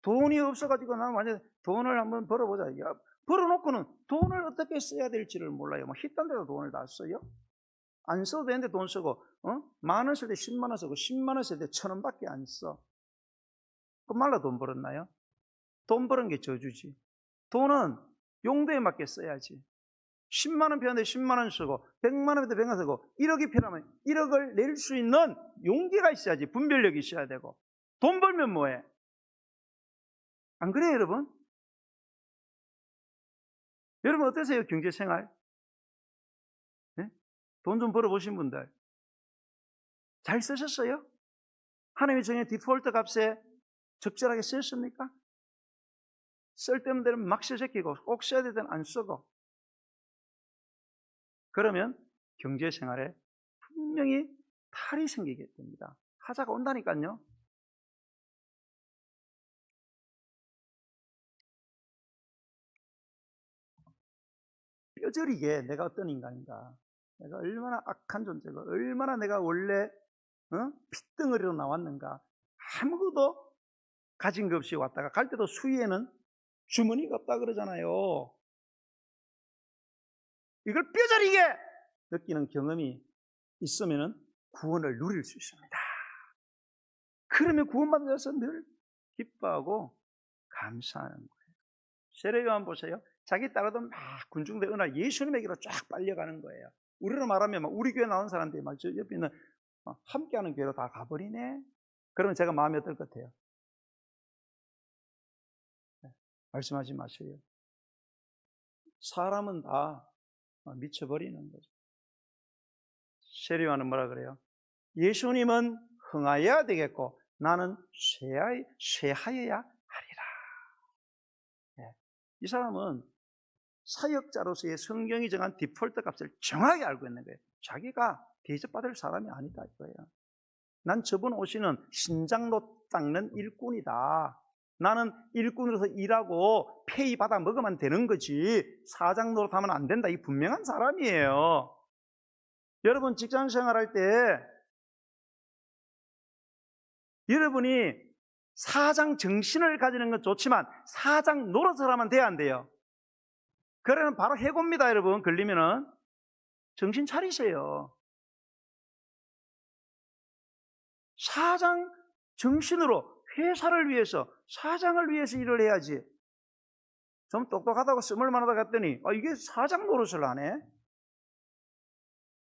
돈이 없어가지고 나는 완전 돈을 한번 벌어보자. 야, 벌어놓고는 돈을 어떻게 써야 될지를 몰라요. 막 희딴 데다 돈을 다 써요. 안 써도 되는데 돈 쓰고, 10,000원 쓸 때 10만 원 쓰고 10만 원 쓸 때 1,000원밖에 안 써. 그말로 돈 벌었나요? 돈 버는 게 저주지. 돈은 용도에 맞게 써야지. 10만 원 필요한데 10만 원 쓰고 100만 원인데 100만 원 쓰고 1억이 필요하면 1억을 낼 수 있는 용기가 있어야지. 분별력이 있어야 되고. 돈 벌면 뭐해? 안 그래요, 여러분? 여러분 어떠세요, 경제생활? 네? 돈 좀 벌어보신 분들 잘 쓰셨어요? 하나님이 정해 디폴트 값에 적절하게 쓰셨습니까? 쓸데없는 데는 막 쓰시키고 꼭 써야 될 때는 안 쓰고 그러면 경제생활에 분명히 탈이 생기게 됩니다. 하자가 온다니까요. 뼈저리게 내가 어떤 인간인가, 내가 얼마나 악한 존재고 얼마나 내가 원래 핏덩어리로 나왔는가, 아무것도 가진 것 없이 왔다가 갈 때도 수위에는 주머니가 없다 그러잖아요. 이걸 뼈저리게 느끼는 경험이 있으면 구원을 누릴 수 있습니다. 그러면 구원받은 자서 늘 기뻐하고 감사하는 거예요. 세례요한 보세요. 자기 따라도 막 군중대 어느 날 예수님에게로 쫙 빨려가는 거예요. 우리로 말하면 막 우리 교회 나온 사람들이 막 저 옆에 있는 함께하는 교회로 다 가버리네. 그러면 제가 마음이 어떨 것 같아요? 말씀하지 마세요. 사람은 다 미쳐버리는 거죠. 세례요한은 뭐라 그래요? 예수님은 흥하여야 되겠고 나는 쇠하여야 하리라. 이 사람은 사역자로서의 성경이 정한 디폴트 값을 정확히 알고 있는 거예요. 자기가 대접받을 사람이 아니다 이거예요. 난 저번 오시는 신장로 닦는 일꾼이다. 나는 일꾼으로서 일하고 페이 받아 먹으면 되는 거지 사장 노릇하면 안 된다. 이 분명한 사람이에요. 여러분 직장 생활할 때 여러분이 사장 정신을 가지는 건 좋지만 사장 노릇을 하면 돼야 안 돼요? 그러면 바로 해고입니다. 여러분 걸리면은 정신 차리세요. 사장 정신으로 회사를 위해서 사장을 위해서 일을 해야지. 좀 똑똑하다고 스물만하다 갔더니 이게 사장 노릇을 하네.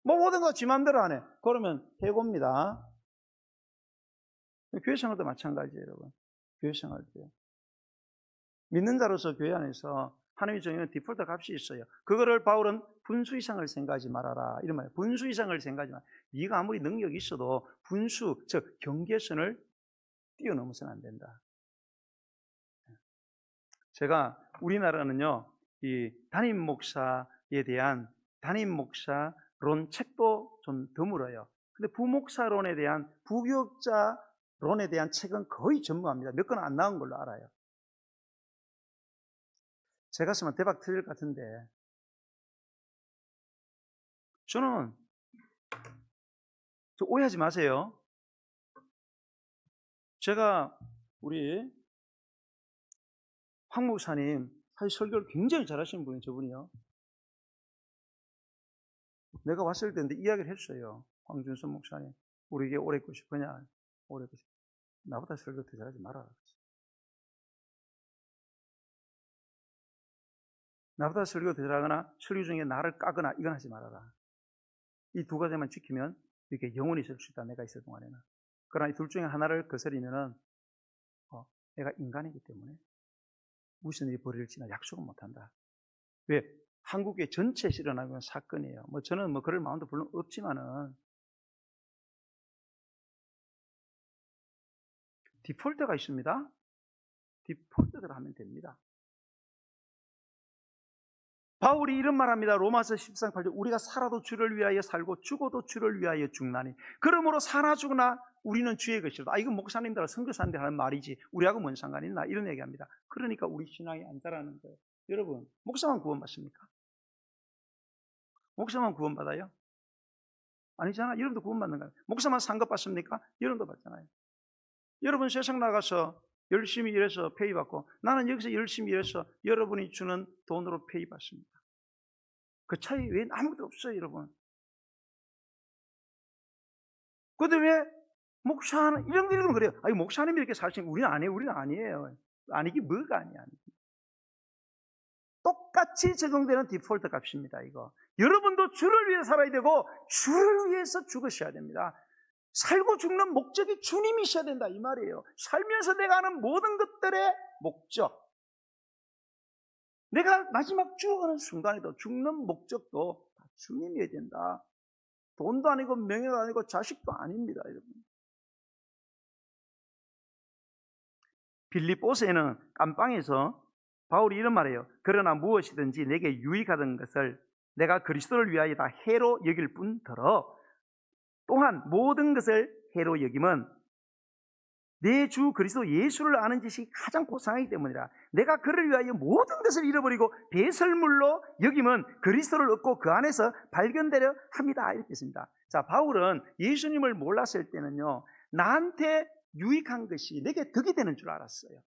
뭐 모든 거 지 맘대로 안 해. 그러면 해고입니다. 교회 생활도 마찬가지예요, 여러분. 교회 생활도요. 믿는 자로서 교회 안에서 하나님이 정해놓은 디폴트 값이 있어요. 그거를 바울은 분수 이상을 생각하지 말아라. 이런 말이에요. 분수 이상을 생각하지 마라. 네가 아무리 능력이 있어도 분수, 즉 경계선을 뛰어넘어서는 안 된다. 제가 우리나라는요, 이 담임 목사에 대한 담임 목사론 책도 좀 드물어요. 근데 부목사론에 대한 부교육자론에 대한 책은 거의 전무합니다. 몇 건 안 나온 걸로 알아요. 제가 쓰면 대박 터질 것 같은데, 저는 오해하지 마세요. 제가 우리 황 목사님 사실 설교를 굉장히 잘하시는 분이에요. 저분이요. 내가 왔을 때인데 이야기를 했어요. 황준선 목사님, 우리에게 오래 있고 싶으냐? 오래 있고 싶 나보다 설교 더 잘하지 말아라. 나보다 설교 더 잘하거나 설교 중에 나를 까거나 이건 하지 말아라. 이 두 가지만 지키면 이렇게 영원히 있을 수 있다. 내가 있을 동안에는. 그러나 이 둘 중에 하나를 거스리면은 내가 인간이기 때문에 무슨 일이 벌어질지는 약속은 못한다. 왜? 한국의 전체에서 일어나는 사건이에요. 뭐 저는 뭐 그럴 마음도 물론 없지만은 디폴트가 있습니다. 디폴트대로 하면 됩니다. 바울이 이런 말합니다. 로마서 13장 8절 우리가 살아도 주를 위하여 살고 죽어도 주를 위하여 죽나니 그러므로 사나 죽으나 우리는 주의 것이다. 이건 목사님들 선교사님들 하는 말이지 우리하고 뭔 상관이 있나 이런 얘기합니다. 그러니까 우리 신앙이 안 자라는 거예요. 여러분 목사만 구원받습니까? 목사만 구원받아요? 아니잖아. 여러분도 구원받는 거예요. 목사만 상급 받습니까? 여러분도 받잖아요. 여러분 세상 나가서 열심히 일해서 페이 받고 나는 여기서 열심히 일해서 여러분이 주는 돈으로 페이 받습니다. 그 차이 외엔 아무것도 없어요, 여러분. 근데 왜 목사는 이런 거 읽으면 그래요. 아니 목사님이 이렇게 사시는 우리는 안 해요. 우리는 아니에요. 아니기 뭐가 아니야. 똑같이 적용되는 디폴트 값입니다. 이거. 여러분도 주를 위해 살아야 되고 주를 위해서 죽으셔야 됩니다. 살고 죽는 목적이 주님이셔야 된다 이 말이에요. 살면서 내가 하는 모든 것들의 목적, 내가 마지막 죽어가는 순간에도 죽는 목적도 다 주님이어야 된다. 돈도 아니고 명예도 아니고 자식도 아닙니다. 여러분. 빌립보서에는 감방에서 바울이 이런 말이에요. 그러나 무엇이든지 내게 유익하던 것을 내가 그리스도를 위하여 다 해로 여길 뿐더러 또한 모든 것을 해로 여김은 내 주 그리스도 예수를 아는 지식이 가장 고상하기 때문이라. 내가 그를 위하여 모든 것을 잃어버리고 배설물로 여김은 그리스도를 얻고 그 안에서 발견되려 합니다. 이렇게 했습니다. 자, 바울은 예수님을 몰랐을 때는요, 나한테 유익한 것이 내게 덕이 되는 줄 알았어요.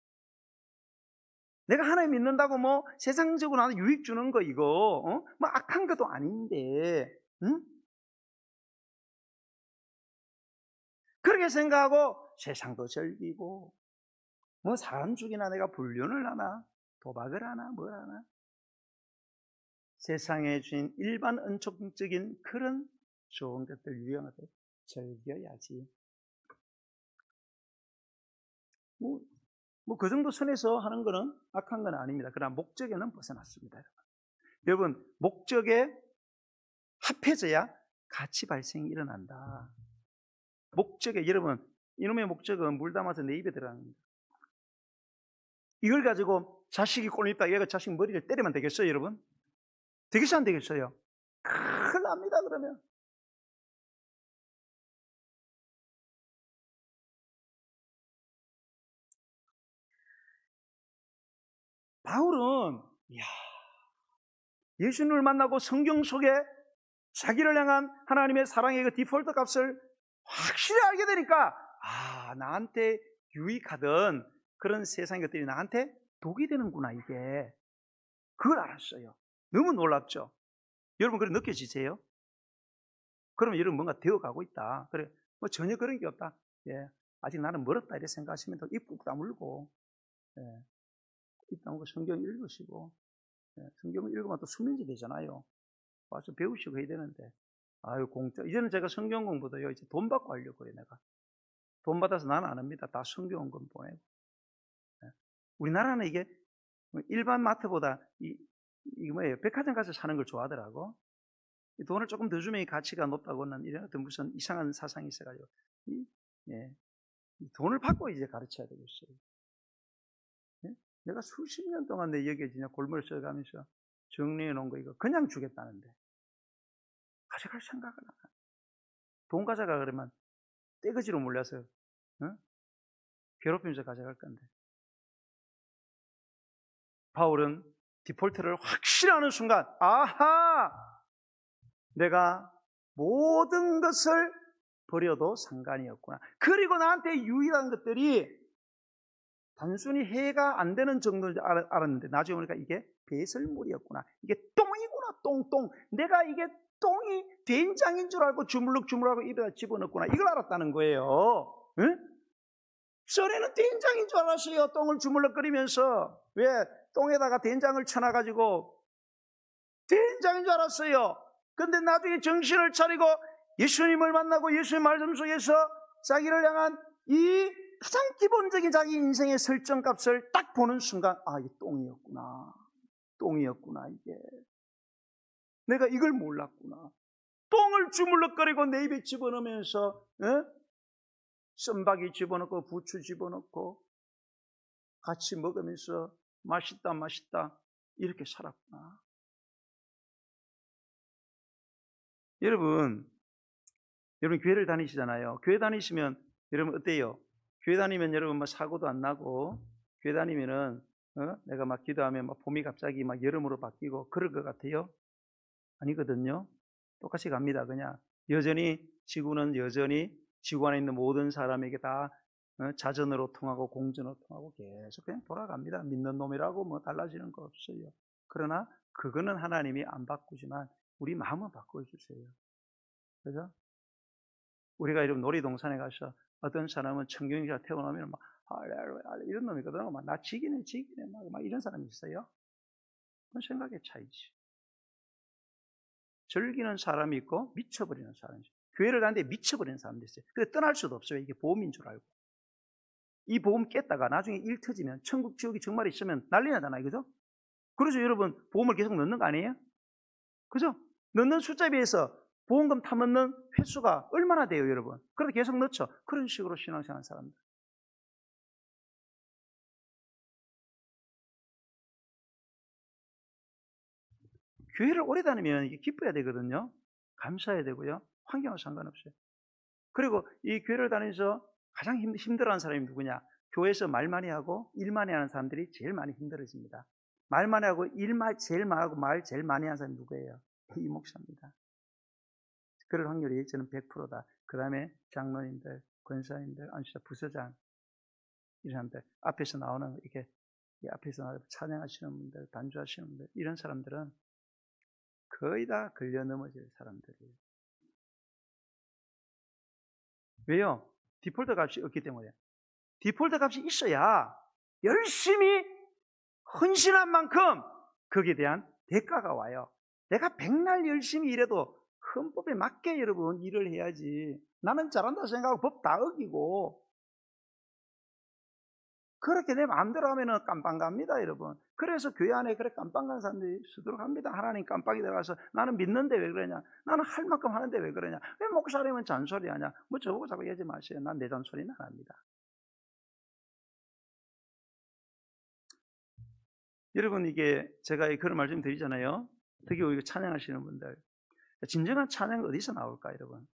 내가 하나님 믿는다고 뭐 세상적으로 나한테 유익 주는 거 이거 뭐 악한 것도 아닌데, 응? 그렇게 생각하고 세상도 즐기고 뭐 사람 죽이나 내가 불륜을 하나 도박을 하나 뭘 하나 세상에 주인 일반 은총적인 그런 좋은 것들 유용한 것들 즐겨야지. 뭐 그 정도 선에서 하는 거는 악한 건 아닙니다. 그러나 목적에는 벗어났습니다. 여러분 목적에 합해져야 가치 발생이 일어난다. 목적에 여러분 이놈의 목적은 물 담아서 내 입에 들어가는 겁니다. 이걸 가지고 자식이 꼴립다 얘가 자식 머리를 때리면 되겠어요 여러분? 되겠어요 안 되겠어요? 큰일 납니다 그러면. 바울은 예수님을 만나고 성경 속에 자기를 향한 하나님의 사랑의 그 디폴트 값을 확실히 알게 되니까 나한테 유익하던 그런 세상의 것들이 나한테 독이 되는구나 이게. 그걸 알았어요. 너무 놀랍죠? 여러분 그렇게 느껴지세요? 그러면 여러분 뭔가 되어가고 있다. 그래 뭐 전혀 그런 게 없다. 예, 아직 나는 멀었다 이렇게 생각하시면 또 입 꾹 다물고 입 다물고 성경 읽으시고 성경을 읽으면 또 수면제 되잖아요. 와서 배우시고 해야 되는데 아유, 공짜. 이제는 제가 성경 공부도요, 이제 돈 받고 하려고 해요, 내가. 돈 받아서 나는 안 합니다. 다 성경권 보내고. 예. 우리나라는 이게 일반 마트보다 이게 뭐예요? 백화점 가서 사는 걸 좋아하더라고. 돈을 조금 더 주면 이 가치가 높다고는 이런 어떤 무슨 이상한 사상이 있어가지고. 예. 돈을 받고 이제 가르쳐야 되겠어요. 예? 내가 수십 년 동안 내 여기에 그냥 골머리 써가면서 정리해 놓은 거 이거 그냥 주겠다는데. 가져갈 생각을 안 해. 돈 가져가 그러면 떼거지로 몰려서 괴롭히면서 가져갈 건데. 바울은 디폴트를 확실하는 순간, 아하! 내가 모든 것을 버려도 상관이 없구나. 그리고 나한테 유일한 것들이 단순히 해가 안 되는 정도를 알았는데 나중에 보니까 이게 배설물이었구나. 이게 똥이구나, 똥. 내가 이게 똥이 된장인 줄 알고 주물럭주물럭하고 입에다 집어넣구나. 이걸 알았다는 거예요. 응? 전에는 된장인 줄 알았어요. 똥을 주물럭거리면서. 왜? 똥에다가 된장을 쳐놔가지고 된장인 줄 알았어요. 근데 나중에 정신을 차리고 예수님을 만나고 예수의 말씀 속에서 자기를 향한 이 가장 기본적인 자기 인생의 설정값을 딱 보는 순간, 아, 이게 똥이었구나, 이게. 내가 이걸 몰랐구나. 똥을 주물럭거리고 내 입에 집어넣으면서, 쌈박이 집어넣고 부추 집어넣고 같이 먹으면서 맛있다 이렇게 살았구나. 여러분 교회를 다니시잖아요. 교회 다니시면 여러분 어때요? 교회 다니면 여러분 막 사고도 안 나고, 교회 다니면은 내가 막 기도하면 막 봄이 갑자기 막 여름으로 바뀌고 그럴 것 같아요? 아니거든요. 똑같이 갑니다. 그냥 여전히 지구는 여전히 지구 안에 있는 모든 사람에게 다 자전으로 통하고 공전으로 통하고 계속 그냥 돌아갑니다. 믿는 놈이라고 뭐 달라지는 거 없어요. 그러나 그거는 하나님이 안 바꾸지만 우리 마음은 바꿔주세요. 그죠? 우리가 이런 놀이동산에 가서 어떤 사람은 청경기가 태어나면 막 이런 놈이거든요. 막 나 지기네 막 이런 사람이 있어요. 그건 생각의 차이지. 즐기는 사람이 있고 미쳐버리는 사람이 있어요. 교회를 가는데 미쳐버리는 사람도 있어요. 근데 떠날 수도 없어요. 이게 보험인 줄 알고. 이 보험 깼다가 나중에 일 터지면 천국 지옥이 정말 있으면 난리 나잖아요. 그죠? 그래서 여러분 보험을 계속 넣는 거 아니에요? 그죠? 넣는 숫자에 비해서 보험금 타먹는 횟수가 얼마나 돼요, 여러분? 그래도 계속 넣죠. 그런 식으로 신앙생활하는 사람들. 교회를 오래 다니면 이게 기뻐야 되거든요. 감사해야 되고요. 환경과 상관없어요. 그리고 이 교회를 다니면서 가장 힘들어하는 사람이 누구냐? 교회에서 말 많이 하고 일 많이 하는 사람들이 제일 많이 힘들어집니다. 말 많이 하고 제일 많이 하고 말 제일 많이 하는 사람이 누구예요? 이 목사입니다. 그럴 확률이 저는 100%다. 그 다음에 장로님들, 권사님들, 안수자, 부서장 이런 사람들 앞에서 나오는 이렇게 앞에서 나와서 찬양하시는 분들, 반주하시는 분들 이런 사람들은 거의 다 걸려 넘어질 사람들이에요. 왜요? 디폴트 값이 없기 때문에. 디폴트 값이 있어야 열심히 헌신한 만큼 거기에 대한 대가가 와요. 내가 백날 열심히 일해도 헌법에 맞게 여러분 일을 해야지. 나는 잘한다 생각하고 법 다 어기고 그렇게 내 마음대로 하면은 깜빵 갑니다, 여러분. 그래서 교회 안에 그래 깜빵 간 사람들이 수두룩 합니다. 하나님 깜빵에 들어가서 나는 믿는데 왜 그러냐? 나는 할 만큼 하는데 왜 그러냐? 왜 목사님은 잔소리 하냐? 뭐 저보고 자꾸 얘기하지 마세요. 난 내 잔소리는 안 합니다. 여러분 이게 제가 그런 말씀 드리잖아요. 특히 우리 찬양하시는 분들. 진정한 찬양은 어디서 나올까, 여러분?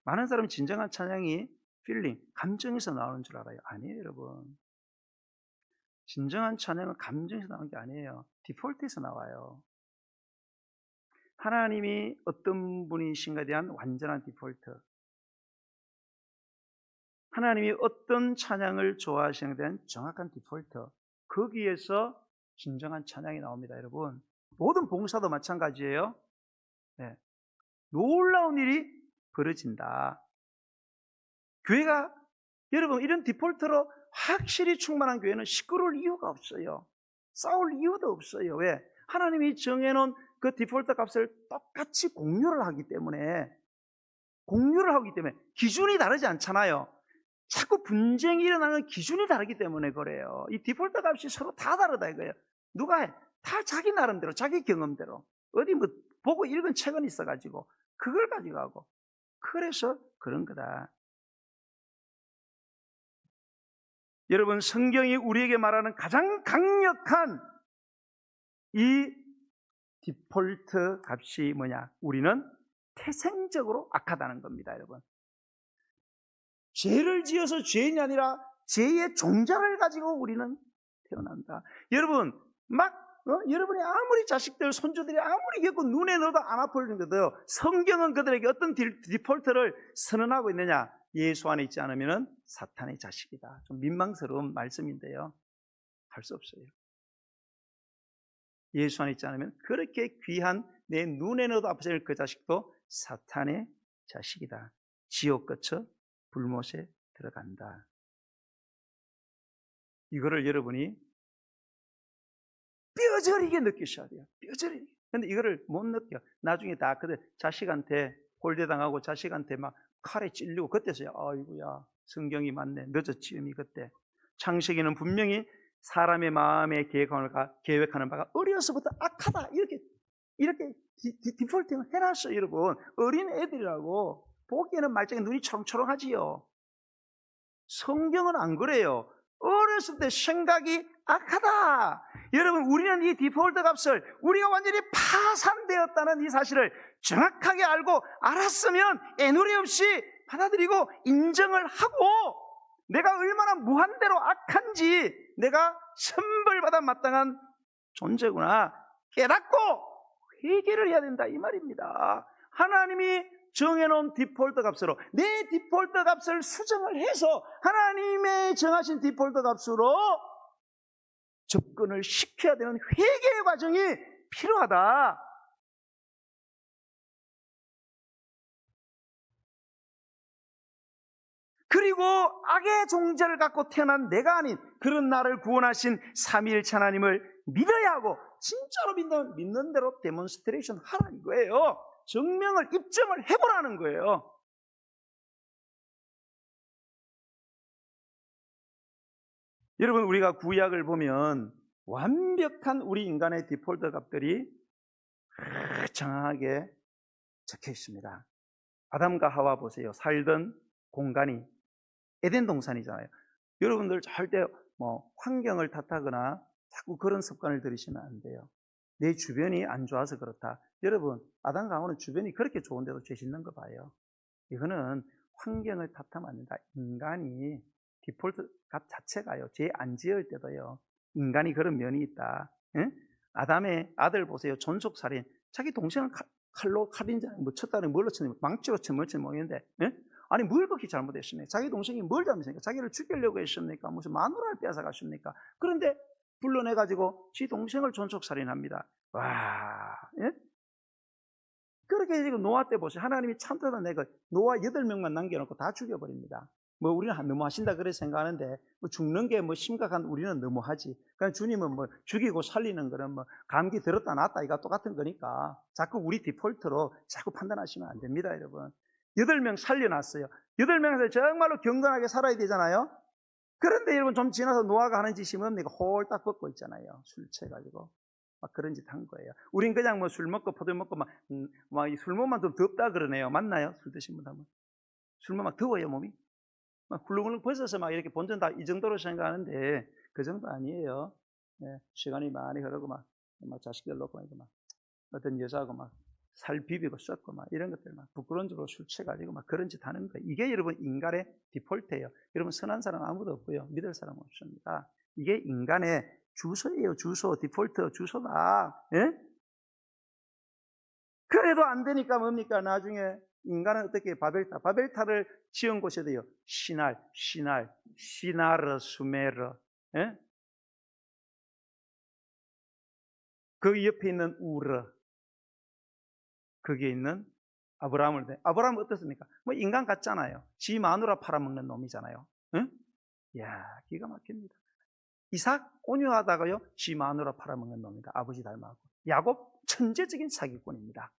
많은 사람이 진정한 찬양이 필링, 감정에서 나오는 줄 알아요. 아니에요, 여러분. 진정한 찬양은 감정에서 나오는 게 아니에요. 디폴트에서 나와요. 하나님이 어떤 분이신가에 대한 완전한 디폴트. 하나님이 어떤 찬양을 좋아하시는가에 대한 정확한 디폴트. 거기에서 진정한 찬양이 나옵니다, 여러분. 모든 봉사도 마찬가지예요. 네. 놀라운 일이 벌어진다. 교회가 여러분 이런 디폴트로 확실히 충만한 교회는 시끄러울 이유가 없어요. 싸울 이유도 없어요. 왜? 하나님이 정해놓은 그 디폴트 값을 똑같이 공유를 하기 때문에 기준이 다르지 않잖아요. 자꾸 분쟁이 일어나는 기준이 다르기 때문에 그래요. 이 디폴트 값이 서로 다 다르다 이거예요. 누가 해? 다 자기 나름대로, 자기 경험대로. 어디 뭐 보고 읽은 책은 있어가지고 그걸 가지고 하고. 그래서 그런 거다. 여러분, 성경이 우리에게 말하는 가장 강력한 이 디폴트 값이 뭐냐? 우리는 태생적으로 악하다는 겁니다, 여러분. 죄를 지어서 죄인이 아니라 죄의 종자를 가지고 우리는 태어난다. 여러분, 여러분이 아무리 자식들, 손주들이 아무리 겪고 눈에 넣어도 안 아플는데도 성경은 그들에게 어떤 디폴트를 선언하고 있느냐? 예수 안에 있지 않으면 사탄의 자식이다. 좀 민망스러운 말씀인데요. 할 수 없어요. 예수 안에 있지 않으면 그렇게 귀한 내 눈에 넣어도 아프지 않을 그 자식도 사탄의 자식이다. 지옥 거쳐 불못에 들어간다. 이거를 여러분이 뼈저리게 느끼셔야 돼요. 뼈저리게. 근데 이거를 못 느껴. 나중에 다 그들 자식한테 홀대당하고 자식한테 막 칼에 찔리고 그때서야 아이고야 성경이 맞네. 늦었지 이미 그때. 창세기는 분명히 사람의 마음에 계획하는 바가 어려서부터 악하다 이렇게 디폴팅을 해놨어요. 여러분, 어린 애들이라고 보기에는 말짱이 눈이 초롱초롱하지요. 성경은 안 그래요. 어렸을 때 생각이 악하다. 여러분, 우리는 이 디폴트 값을 우리가 완전히 파산되었다는 이 사실을 정확하게 알고 알았으면 애누리 없이 받아들이고 인정을 하고 내가 얼마나 무한대로 악한지 내가 천벌받아 마땅한 존재구나 깨닫고 회개를 해야 된다 이 말입니다. 하나님이 정해놓은 디폴트 값으로 내 디폴트 값을 수정을 해서 하나님의 정하신 디폴트 값으로 접근을 시켜야 되는 회개의 과정이 필요하다. 그리고 악의 종자를 갖고 태어난 내가 아닌 그런 나를 구원하신 삼위일체 하나님을 믿어야 하고 진짜로 믿는 대로 데몬스트레이션 하라는 거예요. 증명을 입증을 해보라는 거예요. 여러분, 우리가 구약을 보면 완벽한 우리 인간의 디폴트 값들이 정확하게 적혀 있습니다. 아담과 하와 보세요. 살던 공간이 에덴 동산이잖아요. 여러분들 절대 환경을 탓하거나 자꾸 그런 습관을 들이시면 안 돼요. 내 주변이 안 좋아서 그렇다. 여러분, 아담과 하와는 주변이 그렇게 좋은데도 죄 짓는 거 봐요. 이거는 환경을 탓하면 안 된다. 인간이 디폴트 값 자체가요. 죄 안 지을 때도요. 인간이 그런 면이 있다. 응? 아담의 아들 보세요. 존속살인. 자기 동생을 칼인지 뭐 쳤다는 뭘로 쳤는지 망치로 쳤는지 모르겠는데 응? 아니 뭘 그렇게 잘못했습니까? 자기 동생이 뭘 잘못했습니까? 자기를 죽이려고 했습니까? 무슨 마누라를 빼앗아갔습니까? 그런데 불러내가지고 지 동생을 존속살인합니다. 와, 예? 그렇게 지금 노아 때 보세요. 하나님이 참되다 내가 노아 8명만 남겨놓고 다 죽여버립니다. 뭐 우리는 너무하신다 그래 생각하는데 뭐 죽는 게 뭐 심각한 우리는 너무하지. 그러니까 주님은 뭐 죽이고 살리는 거는 뭐 감기 들었다 놨다 이거 똑같은 거니까 자꾸 우리 디폴트로 자꾸 판단하시면 안 됩니다, 여러분. 8명 살려놨어요. 8명에서 정말로 경건하게 살아야 되잖아요. 그런데 여러분 좀 지나서 노아가 하는 짓이 뭡니까? 홀딱 벗고 있잖아요. 술 취해가지고. 막 그런 짓 한 거예요. 우린 그냥 뭐 술 먹고 포도 먹고 막 술 먹으면 좀 덥다 그러네요. 맞나요? 술 드신 분 하면. 술 먹으면 막 더워요, 몸이. 막 훌렁훌렁 벗어서 막 이렇게 본전 다 이 정도로 생각하는데 그 정도 아니에요. 예, 시간이 많이 흐르고 막 자식들 놓고 막 어떤 여자하고 막 살 비비고 썩고 막 이런 것들 막 부끄러운 쪽으로 술 취해가지고 막 그런 짓 하는 거예요. 이게 여러분 인간의 디폴트예요. 여러분 선한 사람 아무도 없고요. 믿을 사람 없습니다. 이게 인간의 주소예요. 주소, 디폴트 주소다. 예? 그래도 안 되니까 뭡니까? 나중에 인간은 어떻게 바벨타를 지은 곳에도요. 시나르, 수메르. 예? 그 옆에 있는 우르. 거기에 있는 아브라함은 어떻습니까? 뭐 인간 같잖아요. 지 마누라 팔아먹는 놈이잖아요. 응? 이야, 기가 막힙니다. 이삭 온유하다가요, 지 마누라 팔아먹는 놈이다. 아버지 닮아가고. 야곱 천재적인 사기꾼입니다.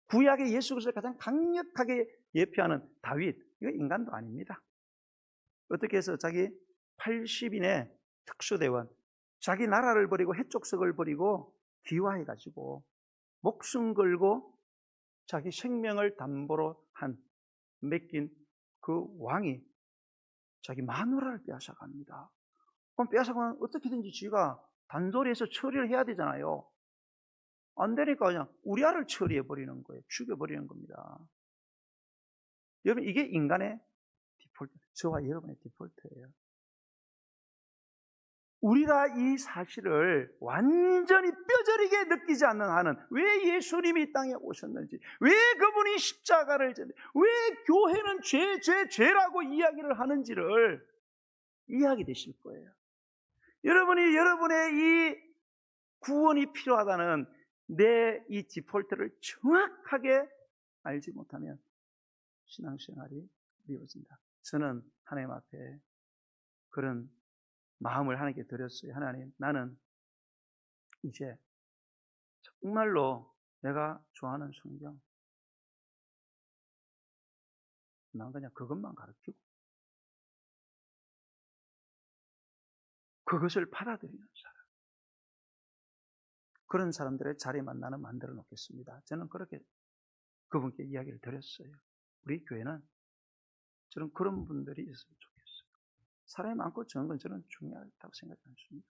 구약의 예수 그리스도를 가장 강력하게 예표하는 다윗, 이거 인간도 아닙니다. 어떻게 해서 자기 80인의 특수대원, 자기 나라를 버리고 해족석을 버리고 귀화해가지고 목숨 걸고 자기 생명을 담보로 맡긴 그 왕이 자기 마누라를 빼앗아갑니다. 그럼 빼앗아가면 어떻게든지 지가 단도리해서 처리를 해야 되잖아요. 안 되니까 그냥 우리아를 처리해버리는 거예요. 죽여버리는 겁니다. 여러분, 이게 인간의 디폴트, 저와 여러분의 디폴트예요. 우리가 이 사실을 완전히 뼈저리게 느끼지 않는 한은 왜 예수님이 이 땅에 오셨는지, 왜 그분이 십자가를 졌는지, 왜 교회는 죄라고 이야기를 하는지를 이해하게 되실 거예요. 여러분이 여러분의 이 구원이 필요하다는 내 이 디폴트를 정확하게 알지 못하면 신앙생활이 어려워진다. 저는 하나님 앞에 그런 마음을 하나님께 드렸어요. 하나님, 나는 이제 정말로 내가 좋아하는 성경, 난 그냥 그것만 가르치고 그것을 받아들이는 사람, 그런 사람들의 자리만 나는 만들어 놓겠습니다. 저는 그렇게 그분께 이야기를 드렸어요. 우리 교회는 저는 그런 분들이 있으면 좋겠어요. 사람이 많고 적은 건 저는 중요하다고 생각하지 않습니다.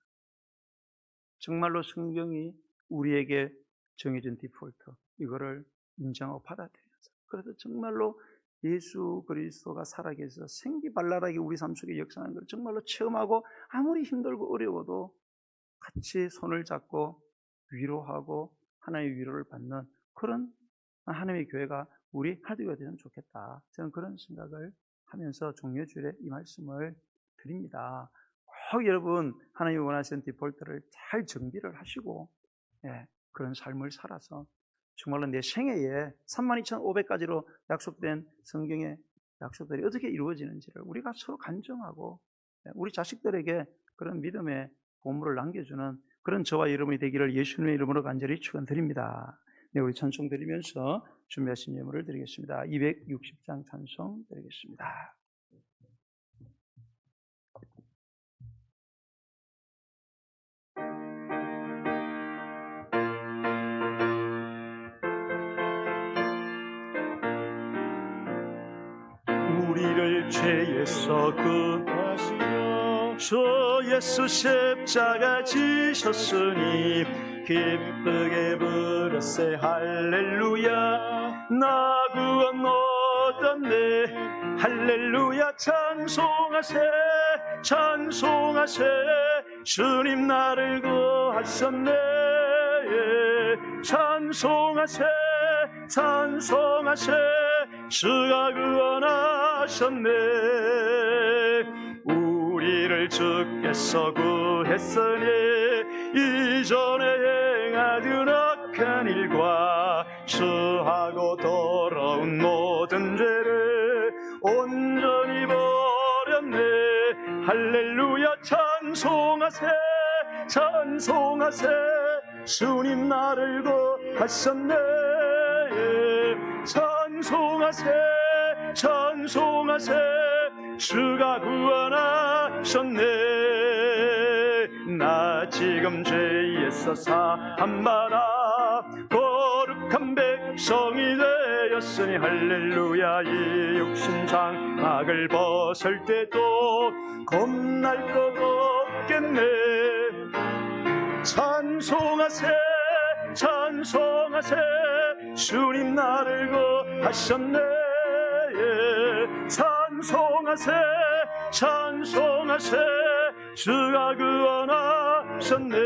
정말로 성경이 우리에게 정해진 디폴트, 이거를 인정하고 받아들여서, 그래서 정말로 예수 그리스도가 살아계셔서 생기발랄하게 우리 삶 속에 역사하는 걸 정말로 체험하고, 아무리 힘들고 어려워도 같이 손을 잡고 위로하고 하나님의 위로를 받는 그런 하나님의 교회가 우리 하드가 되면 좋겠다. 저는 그런 생각을 하면서 종료주일에 이 말씀을 드립니다. 꼭 여러분 하나님이 원하시는 디폴트를 잘 정비를 하시고, 그런 삶을 살아서 정말로 내 생애에 32,500가지로 약속된 성경의 약속들이 어떻게 이루어지는지를 우리가 서로 간증하고, 우리 자식들에게 그런 믿음의 보물을 남겨주는 그런 저와 여러분이 되기를 예수님의 이름으로 간절히 축원드립니다. 네, 우리 찬송 드리면서 준비하신 예물을 드리겠습니다. 260장 찬송 드리겠습니다. 우리를 죄에서 구하시려 주 예수 십자가 지셨으니 기쁘게 부르세 할렐루야. 나 구원 얻었네 할렐루야. 찬송하세 찬송하세 주님 나를 구하셨네. 찬송하세 찬송하세 주가 구원하셨네. 우리를 주께서 구했으니 이전에 행하던 악한 일과 수하고 더러운 모든 죄를 온전히 버렸네. 할렐루야. 찬송하세 찬송하세 주님 나를 구하셨네. 찬송하세 찬송하세 주가 구원하셨네. 나 지금 죄에서 사함받아 거룩한 백성이 되었으니 할렐루야. 이 육신 장막을 벗을 때도 겁날 것 없겠네. 찬송하세 찬송하세 주님 나를 구하셨네. 찬송하세 찬송하세 주가 구원하셨네.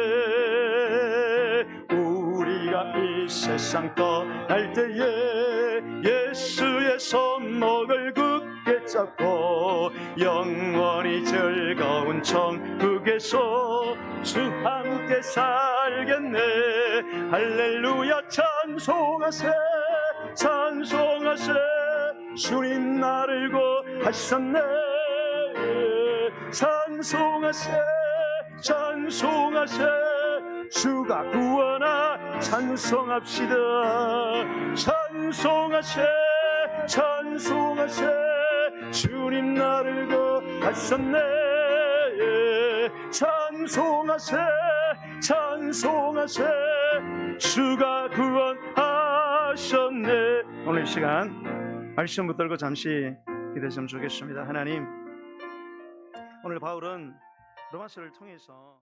우리가 이 세상 떠날 때에 예수의 손목을 굳게 잡고 영원히 즐거운 천국에서 주 함께 살겠네. 할렐루야. 찬송하세 찬송하세 주님 나를 구하셨네. 찬송하세 찬송하세 주가 구원하셨네. 찬송합시다. 찬송하세 찬송하세 주님 나를 구하셨네. 찬송하세 찬송하세 주가 구원하셨네. 오늘 이 시간 말씀 붙들고 잠시 기도했으면 좋겠습니다. 하나님, 오늘 바울은 로마서를 통해서